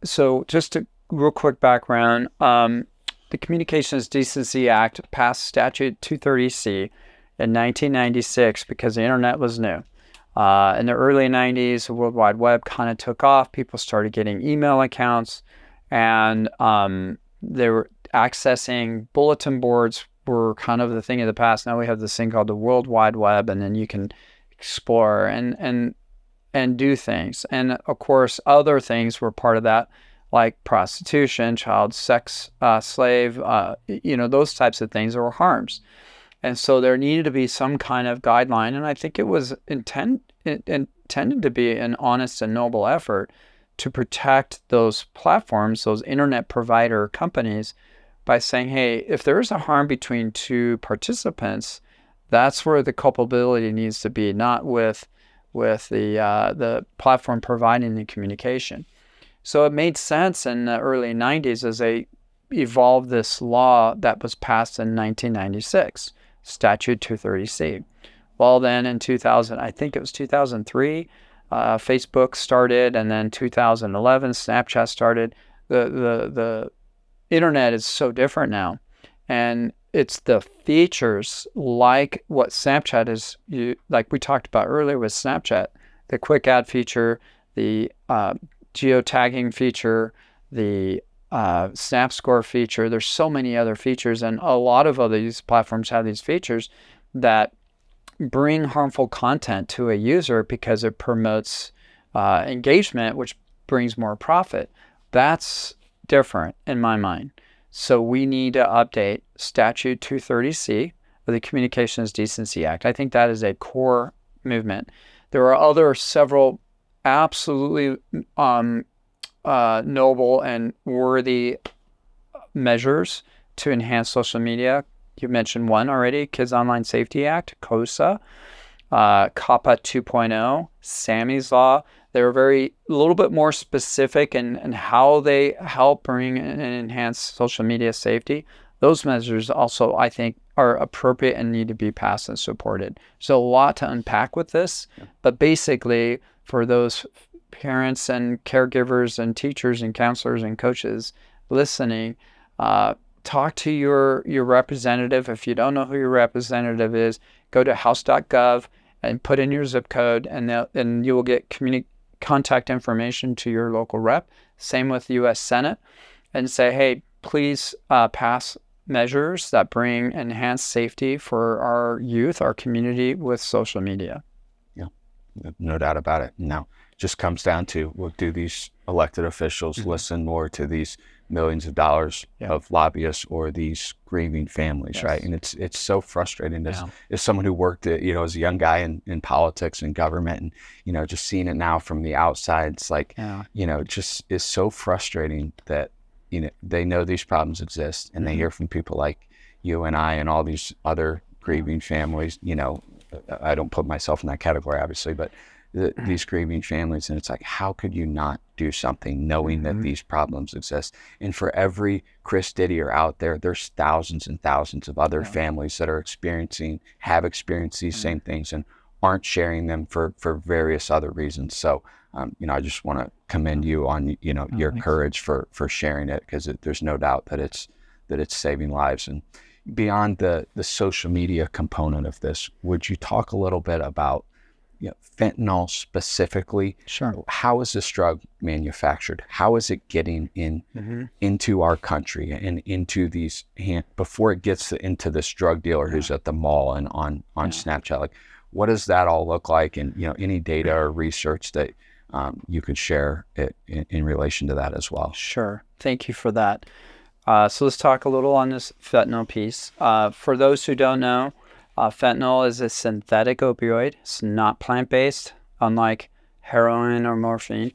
So just a real quick background. The Communications Decency Act passed Statute 230C in 1996 because the internet was new. In the early 90s, the World Wide Web kind of took off. People started getting email accounts, and they were accessing bulletin boards were kind of the thing of the past. Now we have this thing called the World Wide Web, and then you can explore and do things. And of course, other things were part of that, like prostitution, child sex slave, those types of things that were harms. And so there needed to be some kind of guideline, and I think it was intended to be an honest and noble effort to protect those platforms, those internet provider companies, by saying, hey, if there's a harm between two participants, that's where the culpability needs to be, not with the platform providing the communication. So it made sense in the early 90s as they evolved this law that was passed in 1996, Statute 230C. Well, then in 2000, I think it was 2003, Facebook started, and then 2011, Snapchat started. The internet is so different now, and it's the features like what Snapchat is, like we talked about earlier with Snapchat, the quick add feature, the geotagging feature, the Snap Score feature. There's so many other features, and a lot of other these platforms have these features that bring harmful content to a user because it promotes engagement, which brings more profit. That's different in my mind. So we need to update Statute 230C of the Communications Decency Act. I think that is a core movement. There are several absolutely noble and worthy measures to enhance social media. You mentioned one already, Kids Online Safety Act, KOSA, COPPA 2.0, Sammy's Law. They're a little bit more specific in how they help bring and enhance social media safety. Those measures also, I think, are appropriate and need to be passed and supported. So a lot to unpack with this, but basically for those parents and caregivers and teachers and counselors and coaches listening, talk to your representative. If you don't know who your representative is, go to house.gov and put in your zip code, and you will get contact information to your local rep. Same with the U.S. Senate, and say, hey, please pass measures that bring enhanced safety for our youth, our community with social media. Yeah, no doubt about it. Now, just comes down to, well, do these elected officials listen more to these millions of dollars of lobbyists or these grieving families, right? And it's so frustrating as someone who worked as a young guy in politics and government, and just seeing it now from the outside, it's like just is so frustrating that they know these problems exist, and they hear from people like you and I and all these other grieving families. I don't put myself in that category, obviously, but these grieving families, and it's like, how could you not do something knowing that these problems exist? And for every Chris Didier out there, there's thousands and thousands of other families that have experienced these same things and aren't sharing them for various other reasons. So I just want to commend you on your courage for sharing it, because there's no doubt that it's saving lives. And beyond the social media component of this, would you talk a little bit about fentanyl specifically? Sure. How is this drug manufactured? How is it getting into our country and into these before it gets into this drug dealer who's at the mall and on Snapchat? Like, what does that all look like? And any data or research that you could share in relation to that as well? Sure. Thank you for that. So let's talk a little on this fentanyl piece. For those who don't know, fentanyl is a synthetic opioid. It's not plant-based, unlike heroin or morphine.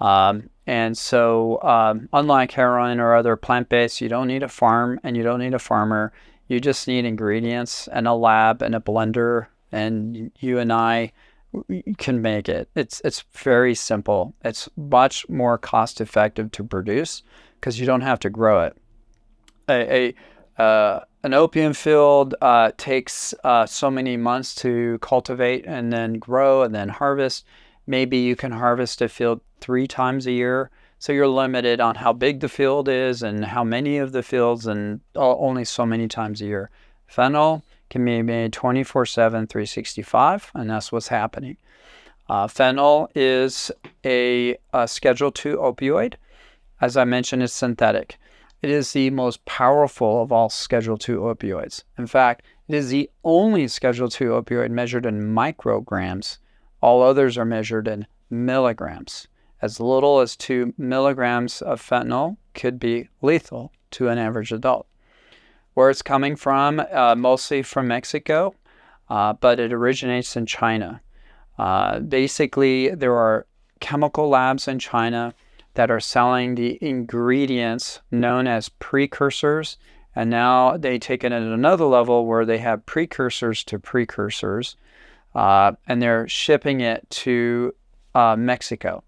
And so unlike heroin or other plant-based, you don't need a farm and you don't need a farmer. You just need ingredients and a lab and a blender and you and I can make it. It's very simple. It's much more cost effective to produce because you don't have to grow it. An opium field takes so many months to cultivate and then grow and then harvest. Maybe you can harvest a field 3 times a year. So you're limited on how big the field is and how many of the fields, and only so many times a year. Fentanyl can be made 24/7, 365, and that's what's happening. Fentanyl is a Schedule II opioid. As I mentioned, it's synthetic. It is the most powerful of all Schedule II opioids. In fact, it is the only Schedule II opioid measured in micrograms. All others are measured in milligrams. As little as 2 milligrams of fentanyl could be lethal to an average adult. Where it's coming from, mostly from Mexico, but it originates in China. Basically, there are chemical labs in China that are selling the ingredients known as precursors, and now they take it at another level where they have precursors to precursors, and they're shipping it to Mexico.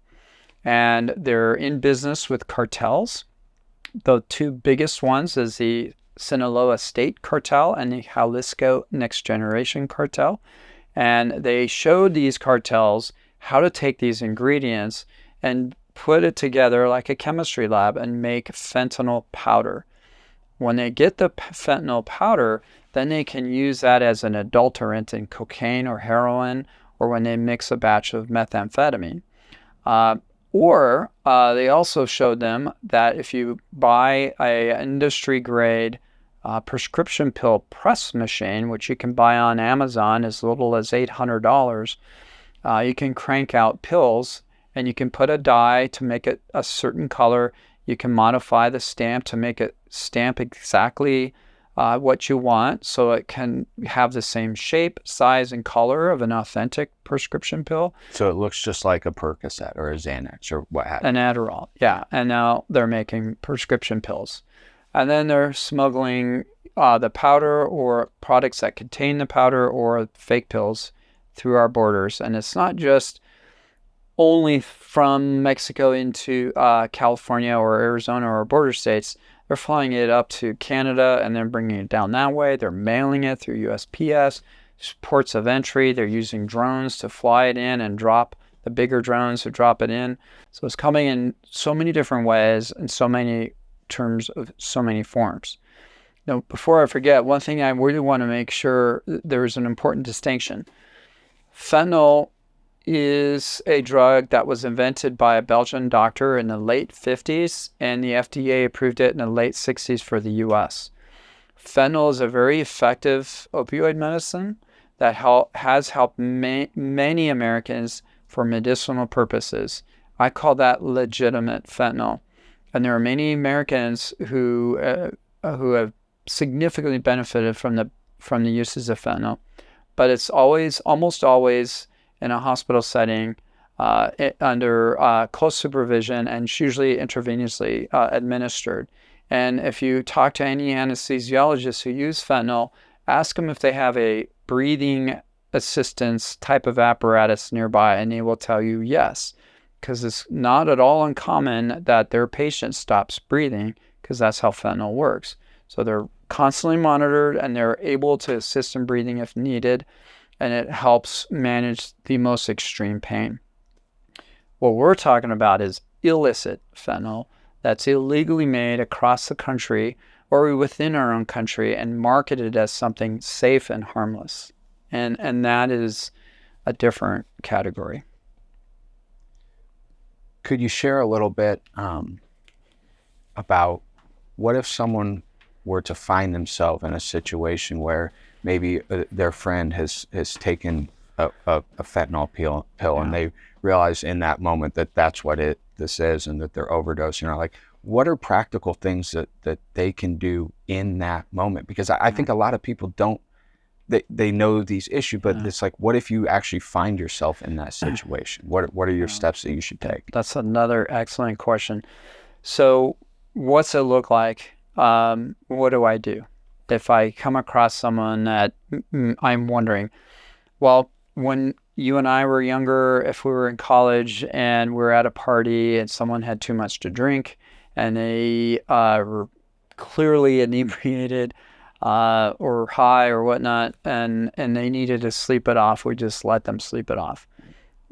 And they're in business with cartels. The 2 biggest ones is the Sinaloa State Cartel and the Jalisco Next Generation Cartel. And they showed these cartels how to take these ingredients and put it together like a chemistry lab and make fentanyl powder. When they get the fentanyl powder, then they can use that as an adulterant in cocaine or heroin, or when they mix a batch of methamphetamine. Or they also showed them that if you buy an industry-grade prescription pill press machine, which you can buy on Amazon as little as $800, you can crank out pills, and you can put a dye to make it a certain color. You can modify the stamp to make it stamp exactly what you want, so it can have the same shape, size, and color of an authentic prescription pill. So it looks just like a Percocet or a Xanax or what have you. An Adderall, yeah. And now they're making prescription pills. And then they're smuggling the powder or products that contain the powder or fake pills through our borders. And it's not just only from Mexico into California or Arizona or border states. They're flying it up to Canada and then bringing it down that way. They're mailing it through USPS, ports of entry. They're using drones to fly it in and drop the bigger drones to drop it in. So it's coming in so many different ways and so many terms of so many forms. Now, before I forget, one thing I really want to make sure there is an important distinction. Fentanyl is a drug that was invented by a Belgian doctor in the late 50s, and the FDA approved it in the late 60s for the US. Fentanyl is a very effective opioid medicine that has helped many Americans for medicinal purposes. I call that legitimate fentanyl. And there are many Americans who have significantly benefited from the uses of fentanyl. But it's almost always in a hospital setting under close supervision, and it's usually intravenously administered. And if you talk to any anesthesiologists who use fentanyl, ask them if they have a breathing assistance type of apparatus nearby, and they will tell you yes, because it's not at all uncommon that their patient stops breathing, because that's how fentanyl works. So they're constantly monitored, and they're able to assist in breathing if needed, and it helps manage the most extreme pain. What we're talking about is illicit fentanyl that's illegally made across the country or within our own country and marketed as something safe and harmless. And that is a different category. Could you share a little bit about what if someone were to find themselves in a situation where maybe their friend has taken a fentanyl pill Yeah. and they realize in that moment that that's what this is and that they're overdosing? Or like, what are practical things that they can do in that moment? Because I think a lot of people don't, they know these issues, but it's like, what if you actually find yourself in that situation? What are your steps that you should take? That's another excellent question. So what's it look like? What do I do if I come across someone that I'm wondering? Well, when you and I were younger, if we were in college and we're at a party and someone had too much to drink and they were clearly inebriated or high or whatnot, and they needed to sleep it off, we just let them sleep it off.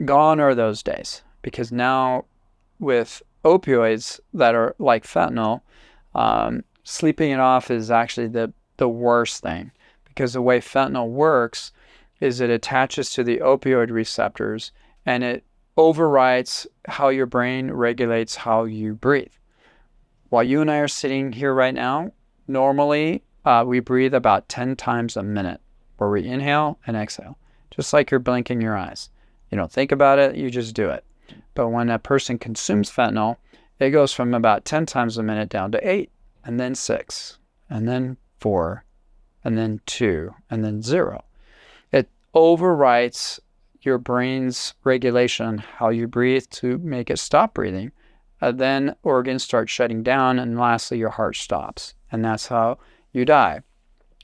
Gone are those days, because now with opioids that are like fentanyl, sleeping it off is actually the worst thing, because the way fentanyl works is it attaches to the opioid receptors and it overwrites how your brain regulates how you breathe. While you and I are sitting here right now, normally we breathe about 10 times a minute, where we inhale and exhale, just like you're blinking your eyes. You don't think about it, you just do it. But when a person consumes fentanyl, it goes from about 10 times a minute down to 8, and then 6, and then 4, and then 2, and then 0. It overwrites your brain's regulation, how you breathe, to make it stop breathing. Then organs start shutting down, and lastly, your heart stops. And that's how you die.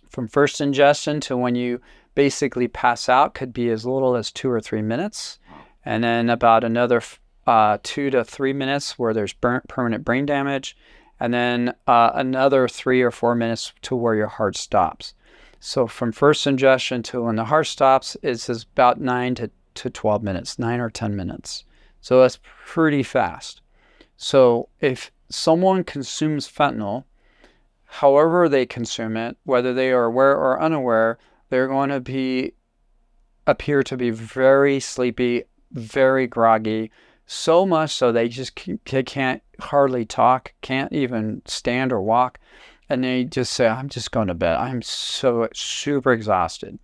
From first ingestion to when you basically pass out could be as little as 2 or 3 minutes. And then about another 2 to 3 minutes where there's permanent brain damage. And then another 3 or 4 minutes to where your heart stops. So from first ingestion to when the heart stops is about 9 to 12 minutes, 9 or 10 minutes. So that's pretty fast. So if someone consumes fentanyl, however they consume it, whether they are aware or unaware, they're going to appear to be very sleepy, very groggy, so much so they can't hardly talk, can't even stand or walk. And they just say, I'm just going to bed. I'm so super exhausted.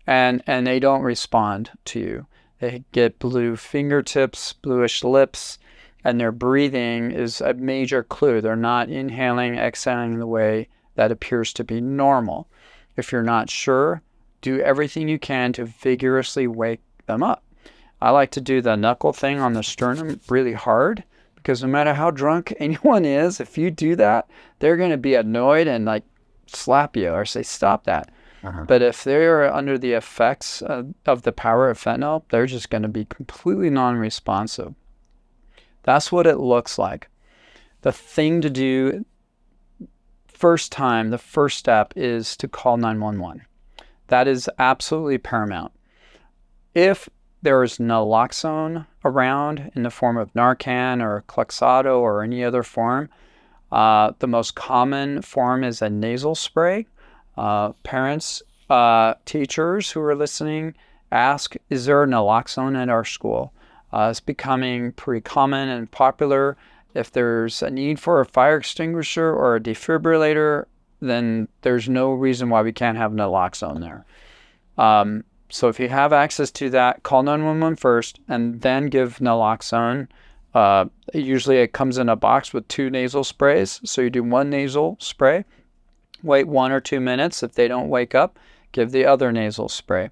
And they don't respond to you. They get blue fingertips, bluish lips, and their breathing is a major clue. They're not inhaling, exhaling the way that appears to be normal. If you're not sure, do everything you can to vigorously wake them up. I like to do the knuckle thing on the sternum really hard, because no matter how drunk anyone is, if you do that, they're going to be annoyed and like slap you or say, stop that. But if they're under the effects of the power of fentanyl, they're just going to be completely non-responsive. That's what it looks like. The thing to do the first step is to call 911. That is absolutely paramount. If there is naloxone around in the form of Narcan or Clexato or any other form, the most common form is a nasal spray. Parents, teachers who are listening, ask, is there naloxone at our school? It's becoming pretty common and popular. If there's a need for a fire extinguisher or a defibrillator, then there's no reason why we can't have naloxone there. So if you have access to that, call 911 first and then give naloxone. Usually it comes in a box with 2 nasal sprays. So you do 1 nasal spray, wait 1 or 2 minutes. If they don't wake up, give the other nasal spray.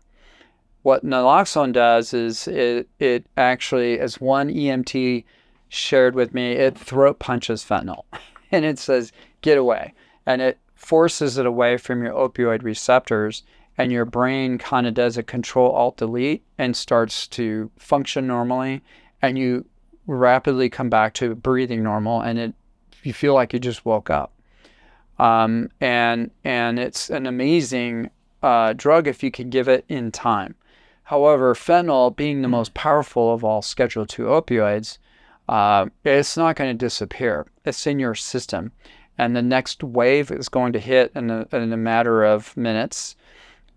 What naloxone does is it actually, as one EMT shared with me, it throat punches fentanyl. And it says, get away. And it forces it away from your opioid receptors. And your brain kind of does a Control-Alt-Delete and starts to function normally. And you rapidly come back to breathing normal. And you feel like you just woke up. And it's an amazing drug if you can give it in time. However, fentanyl, being the most powerful of all Schedule II opioids, it's not going to disappear. It's in your system. And the next wave is going to hit in a matter of minutes.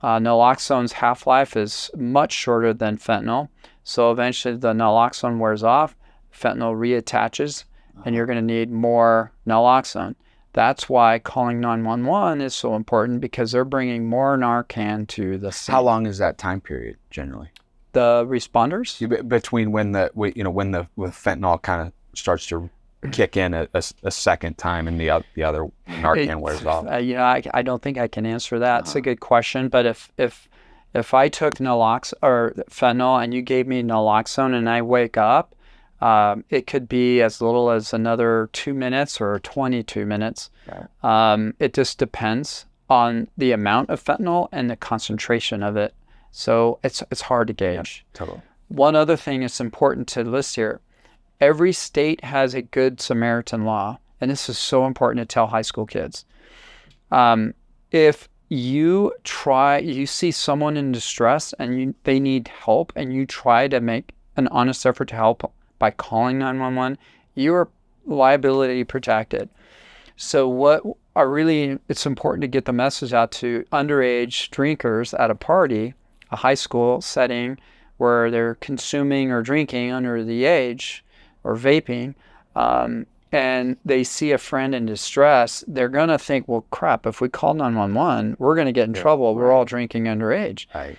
Naloxone's half-life is much shorter than fentanyl. So eventually the naloxone wears off, fentanyl reattaches, and you're going to need more naloxone. That's why calling 911 is so important, because they're bringing more Narcan to the scene. How long is that time period generally? The responders? Between when the fentanyl kind of starts to kick in a second time and the other Narcan wears off. I don't think I can answer that. It's a good question, but if I took naloxone or fentanyl and you gave me naloxone and I wake up, it could be as little as another 2 minutes or 22 minutes. Right. It just depends on the amount of fentanyl and the concentration of it. So it's hard to gauge. Totally. One other thing that's important to list here, every state has a Good Samaritan law, and this is so important to tell high school kids. If you see someone in distress and they need help, and you try to make an honest effort to help by calling 911, you are liability protected. So it's important to get the message out to underage drinkers at a party, a high school setting where they're consuming or drinking under the age or vaping, and they see a friend in distress, they're going to think, well, crap, if we call 911, we're going to get in trouble. We're all drinking underage. Right.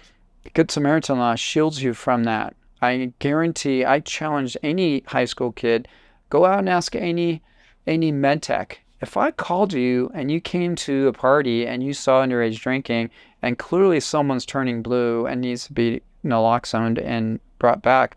Good Samaritan law shields you from that. I guarantee, I challenge any high school kid, go out and ask any med tech. If I called you and you came to a party and you saw underage drinking and clearly someone's turning blue and needs to be naloxoned and brought back,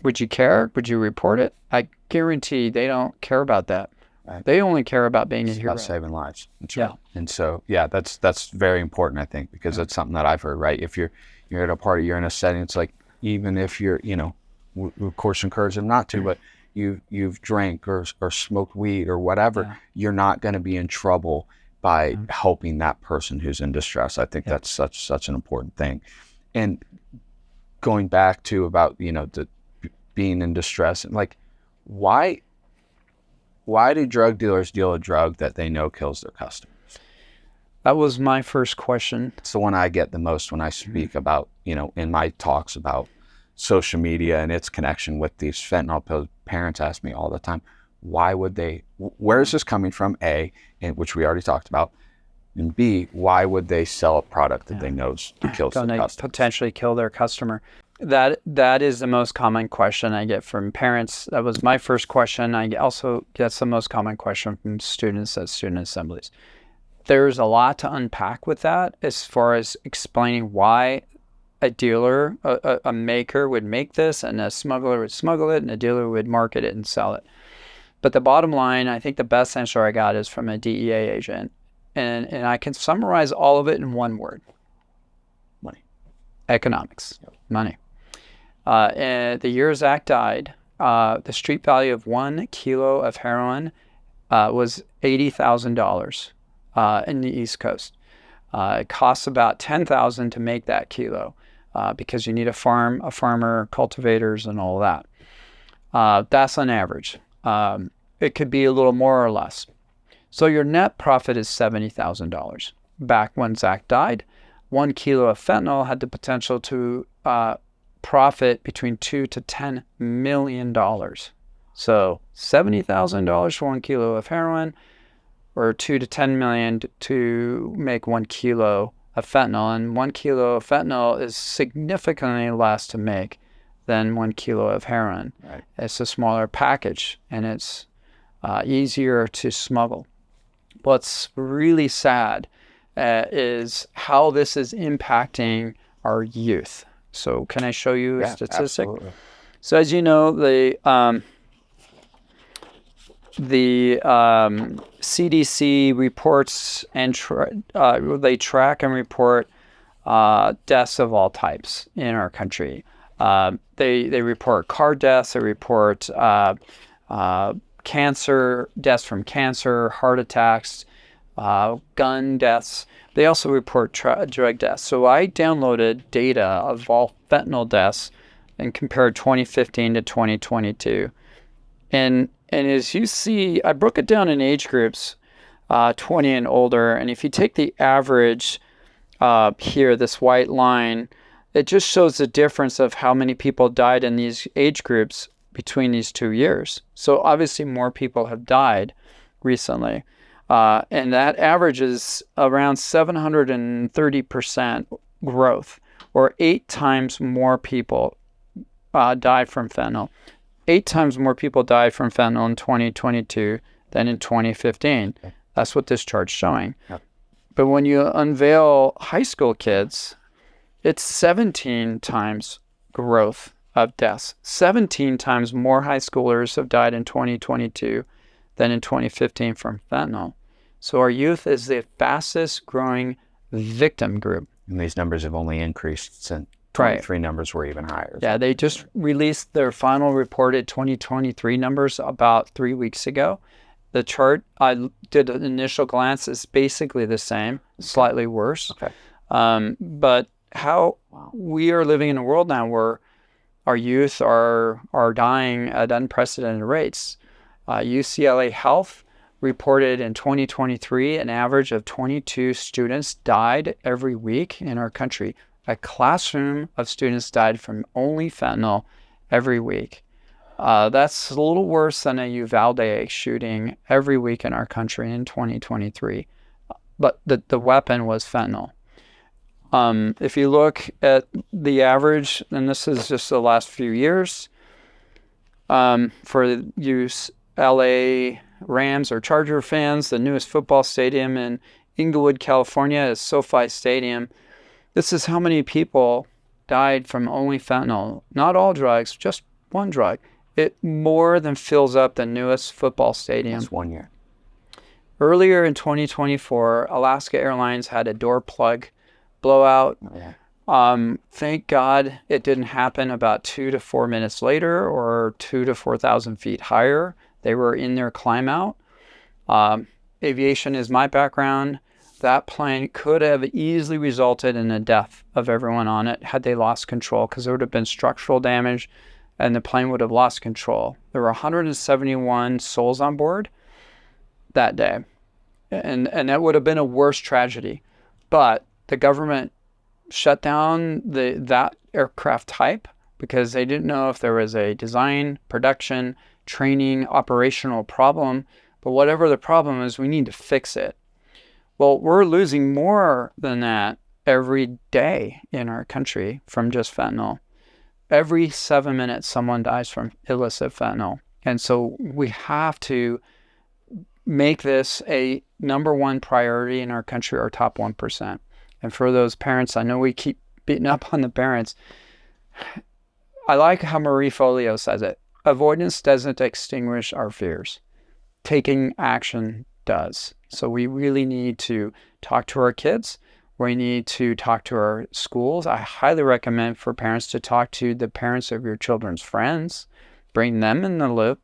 would you care? Would you report it? I guarantee they don't care about that. Right. They only care about being a hero. About saving lives. That's Yeah. right. And so, that's very important, I think, because that's something that I've heard, right? If you're at a party, you're in a setting, it's like, even if you're, we of course encourage them not to, but you've drank or smoked weed or whatever, you're not going to be in trouble by helping that person who's in distress. I think that's such an important thing. And going back to about, the being in distress, and like, why do drug dealers deal a drug that they know kills their customers? That was my first question. It's the one I get the most when I speak about, in my talks about social media and its connection with these fentanyl pills. Parents ask me all the time, where is this coming from? A, and which we already talked about, and B, why would they sell a product that they know kills their customer? Potentially kill their customer. That is the most common question I get from parents. That was my first question. I also get the most common question from students at student assemblies. There's a lot to unpack with that as far as explaining why a dealer, a maker would make this, and a smuggler would smuggle it, and a dealer would market it and sell it. But the bottom line, I think the best answer I got is from a DEA agent. And I can summarize all of it in one word. Money. Economics. Yep. Money. And the year Zach died, the street value of 1 kilo of heroin was $80,000 in the East Coast. It costs about $10,000 to make that kilo because you need a farmer, cultivators, and all of that. That's on average. It could be a little more or less. So your net profit is $70,000. Back when Zach died, 1 kilo of fentanyl had the potential to profit between $2 to $10 million. So $70,000 for 1 kilo of heroin, or $2 to $10 million to make 1 kilo of fentanyl. And 1 kilo of fentanyl is significantly less to make than 1 kilo of heroin. Right. It's a smaller package, and it's easier to smuggle. What's really sad is how this is impacting our youth. So can I show you a statistic? Absolutely. So as you know, the CDC reports and they track and report deaths of all types in our country. They report car deaths. They report cancer, deaths from cancer, heart attacks, gun deaths. They also report drug deaths. So I downloaded data of all fentanyl deaths and compared 2015 to 2022. And as you see, I broke it down in age groups, 20 and older. And if you take the average here, this white line, it just shows the difference of how many people died in these age groups between these 2 years. So obviously more people have died recently. And that averages around 730% growth, or 8 times more people died from fentanyl. 8 times more people died from fentanyl in 2022 than in 2015. Okay. That's what this chart's showing. Yep. But when you unveil high school kids, it's 17 times growth of deaths. 17 times more high schoolers have died in 2022 than in 2015 from fentanyl. So our youth is the fastest growing victim group. And these numbers have only increased since Right. 23 numbers were even higher. Yeah, they just released their final reported 2023 numbers about 3 weeks ago. The chart, I did an initial glance, is basically the same, slightly worse. Okay. But how we are living in a world now where our youth are dying at unprecedented rates. UCLA Health reported in 2023 an average of 22 students died every week in our country. A classroom of students died from only fentanyl every week. That's a little worse than a Uvalde shooting every week in our country in 2023. But the weapon was fentanyl. If you look at the average, and this is just the last few years, for use LA Rams or Charger fans, the newest football stadium in Inglewood, California is SoFi Stadium. This is how many people died from only fentanyl. Not all drugs, just one drug. It more than fills up the newest football stadium. That's 1 year. Earlier in 2024, Alaska Airlines had a door plug blowout. Yeah. Thank God it didn't happen about 2 to 4 minutes later or 2 to 4,000 feet higher. They were in their climb out. Aviation is my background. That plane could have easily resulted in the death of everyone on it had they lost control, because there would have been structural damage and the plane would have lost control. There were 171 souls on board that day. And that would have been a worse tragedy. But the government shut down that aircraft type because they didn't know if there was a design, production, training, operational problem. But whatever the problem is, we need to fix it. Well, we're losing more than that every day in our country from just fentanyl. Every 7 minutes, someone dies from illicit fentanyl. And so we have to make this a number one priority in our country, our top 1%. And for those parents, I know we keep beating up on the parents. I like how Marie Folio says it. Avoidance doesn't extinguish our fears. Taking action does. So we really need to talk to our kids. We need to talk to our schools. I highly recommend for parents to talk to the parents of your children's friends, bring them in the loop,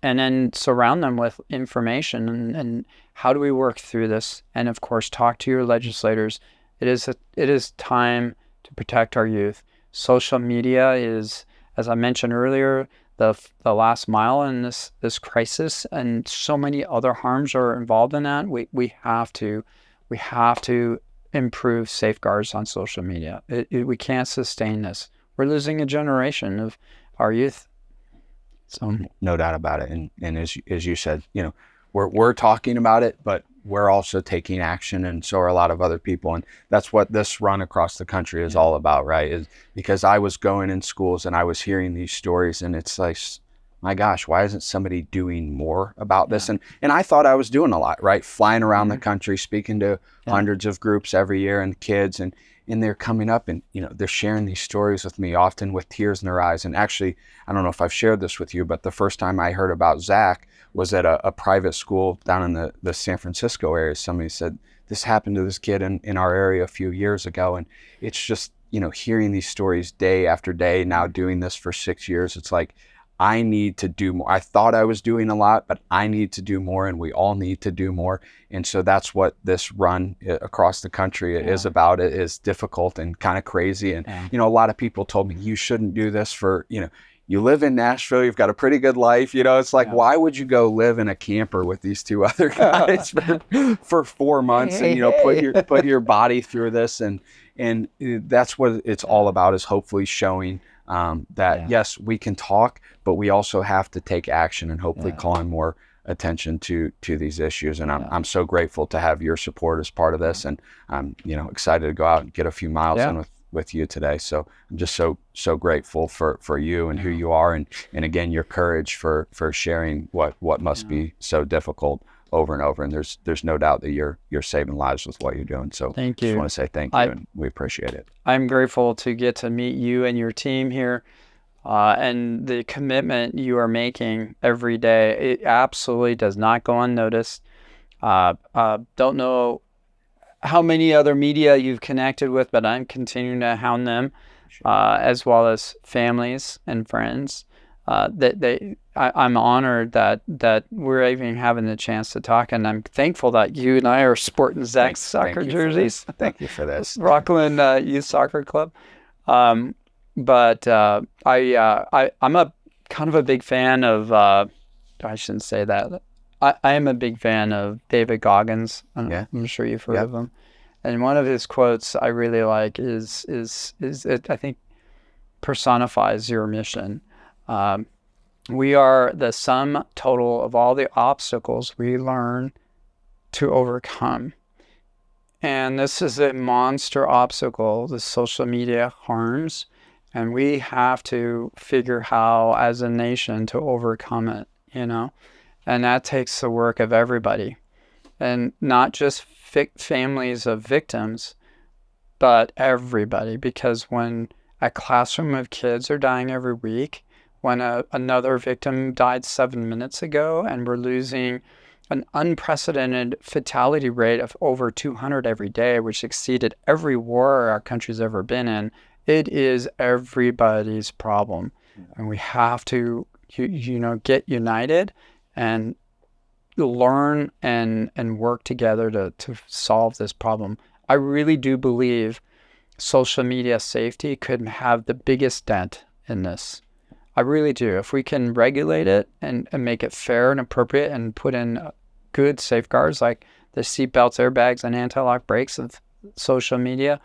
and then surround them with information and how do we work through this? And of course, talk to your legislators. It is time to protect our youth. Social media is, as I mentioned earlier, the last mile in this crisis, and so many other harms are involved in that. We have to improve safeguards on social media. We can't sustain this. We're losing a generation of our youth. So No doubt about it. And as you said, we're talking about it, but we're also taking action, and so are a lot of other people. And that's what this run across the country is all about, right? Is because I was going in schools and I was hearing these stories, and it's like, my gosh, why isn't somebody doing more about this? And I thought I was doing a lot, right? Flying around the country, speaking to hundreds of groups every year and kids, and they're coming up and, they're sharing these stories with me, often with tears in their eyes. And actually, I don't know if I've shared this with you, but the first time I heard about Zach was at a private school down in the San Francisco area. Somebody said, this happened to this kid in our area a few years ago. And it's just, hearing these stories day after day, now doing this for 6 years, it's like, I need to do more. I thought I was doing a lot, but I need to do more, and we all need to do more. And so that's what this run across the country is about. It is difficult and kind of crazy. And, a lot of people told me, you shouldn't do this for, you live in Nashville, you've got a pretty good life. It's like, why would you go live in a camper with these two other guys for 4 months and, put your body through this? And that's what it's all about, is hopefully showing that yes, we can talk, but we also have to take action and hopefully calling more attention to these issues. And I'm so grateful to have your support as part of this. And I'm, excited to go out and get a few miles in with you today. So I'm just so grateful for you and who you are. And again, your courage for sharing what must be so difficult over and over. And there's no doubt that you're saving lives with what you're doing. So thank you. Just want to say thank you, and we appreciate it. I'm grateful to get to meet you and your team here, and the commitment you are making every day. It absolutely does not go unnoticed. Don't know how many other media you've connected with, but I'm continuing to hound them, as well as families and friends. I'm honored that we're even having the chance to talk, and I'm thankful that you and I are sporting Zach's soccer jerseys. Thank you for this. Rockland Youth Soccer Club. But I'm a kind of a big fan of. I shouldn't say that. I am a big fan of David Goggins. I'm sure you've heard of him. And one of his quotes I really like is it, I think, personifies your mission. We are the sum total of all the obstacles we learn to overcome. And this is a monster obstacle, the social media harms, and we have to figure how, as a nation, to overcome it, And that takes the work of everybody. And not just families of victims, but everybody. Because when a classroom of kids are dying every week, when another victim died 7 minutes ago, and we're losing an unprecedented fatality rate of over 200 every day, which exceeded every war our country's ever been in, it is everybody's problem. And we have to, get united and learn and work together to solve this problem. I really do believe social media safety could have the biggest dent in this. I really do. If we can regulate it and make it fair and appropriate and put in good safeguards like the seatbelts, airbags, and anti-lock brakes of social media,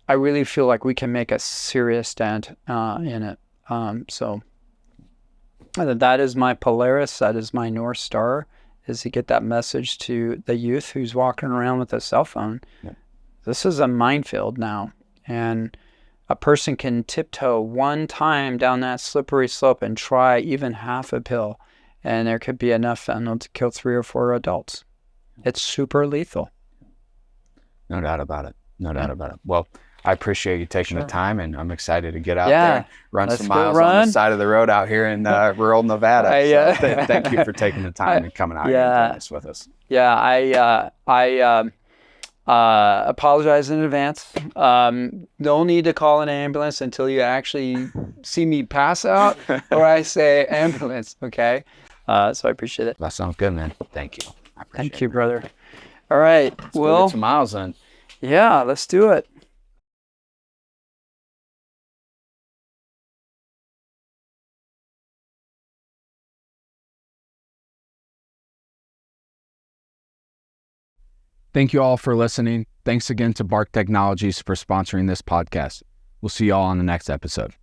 I really feel like we can make a serious dent in it. So that is my Polaris. That is my North Star, is to get that message to the youth who's walking around with a cell phone. Yeah. This is a minefield now. And a person can tiptoe one time down that slippery slope and try even half a pill, and there could be enough fentanyl to kill 3 or 4 adults. It's super lethal. No doubt about it. No doubt about it. Well, I appreciate you taking the time, and I'm excited to get out there and run some miles on the side of the road out here in rural Nevada. Thank you for taking the time and coming out here and doing this with us. Yeah, I apologize in advance. No need to call an ambulance until you actually see me pass out or I say ambulance, okay? So I appreciate it. That sounds good, man. Thank you. Thank you, brother. All right. Let's go get some miles in. Yeah, let's do it. Thank you all for listening. Thanks again to Bark Technologies for sponsoring this podcast. We'll see you all on the next episode.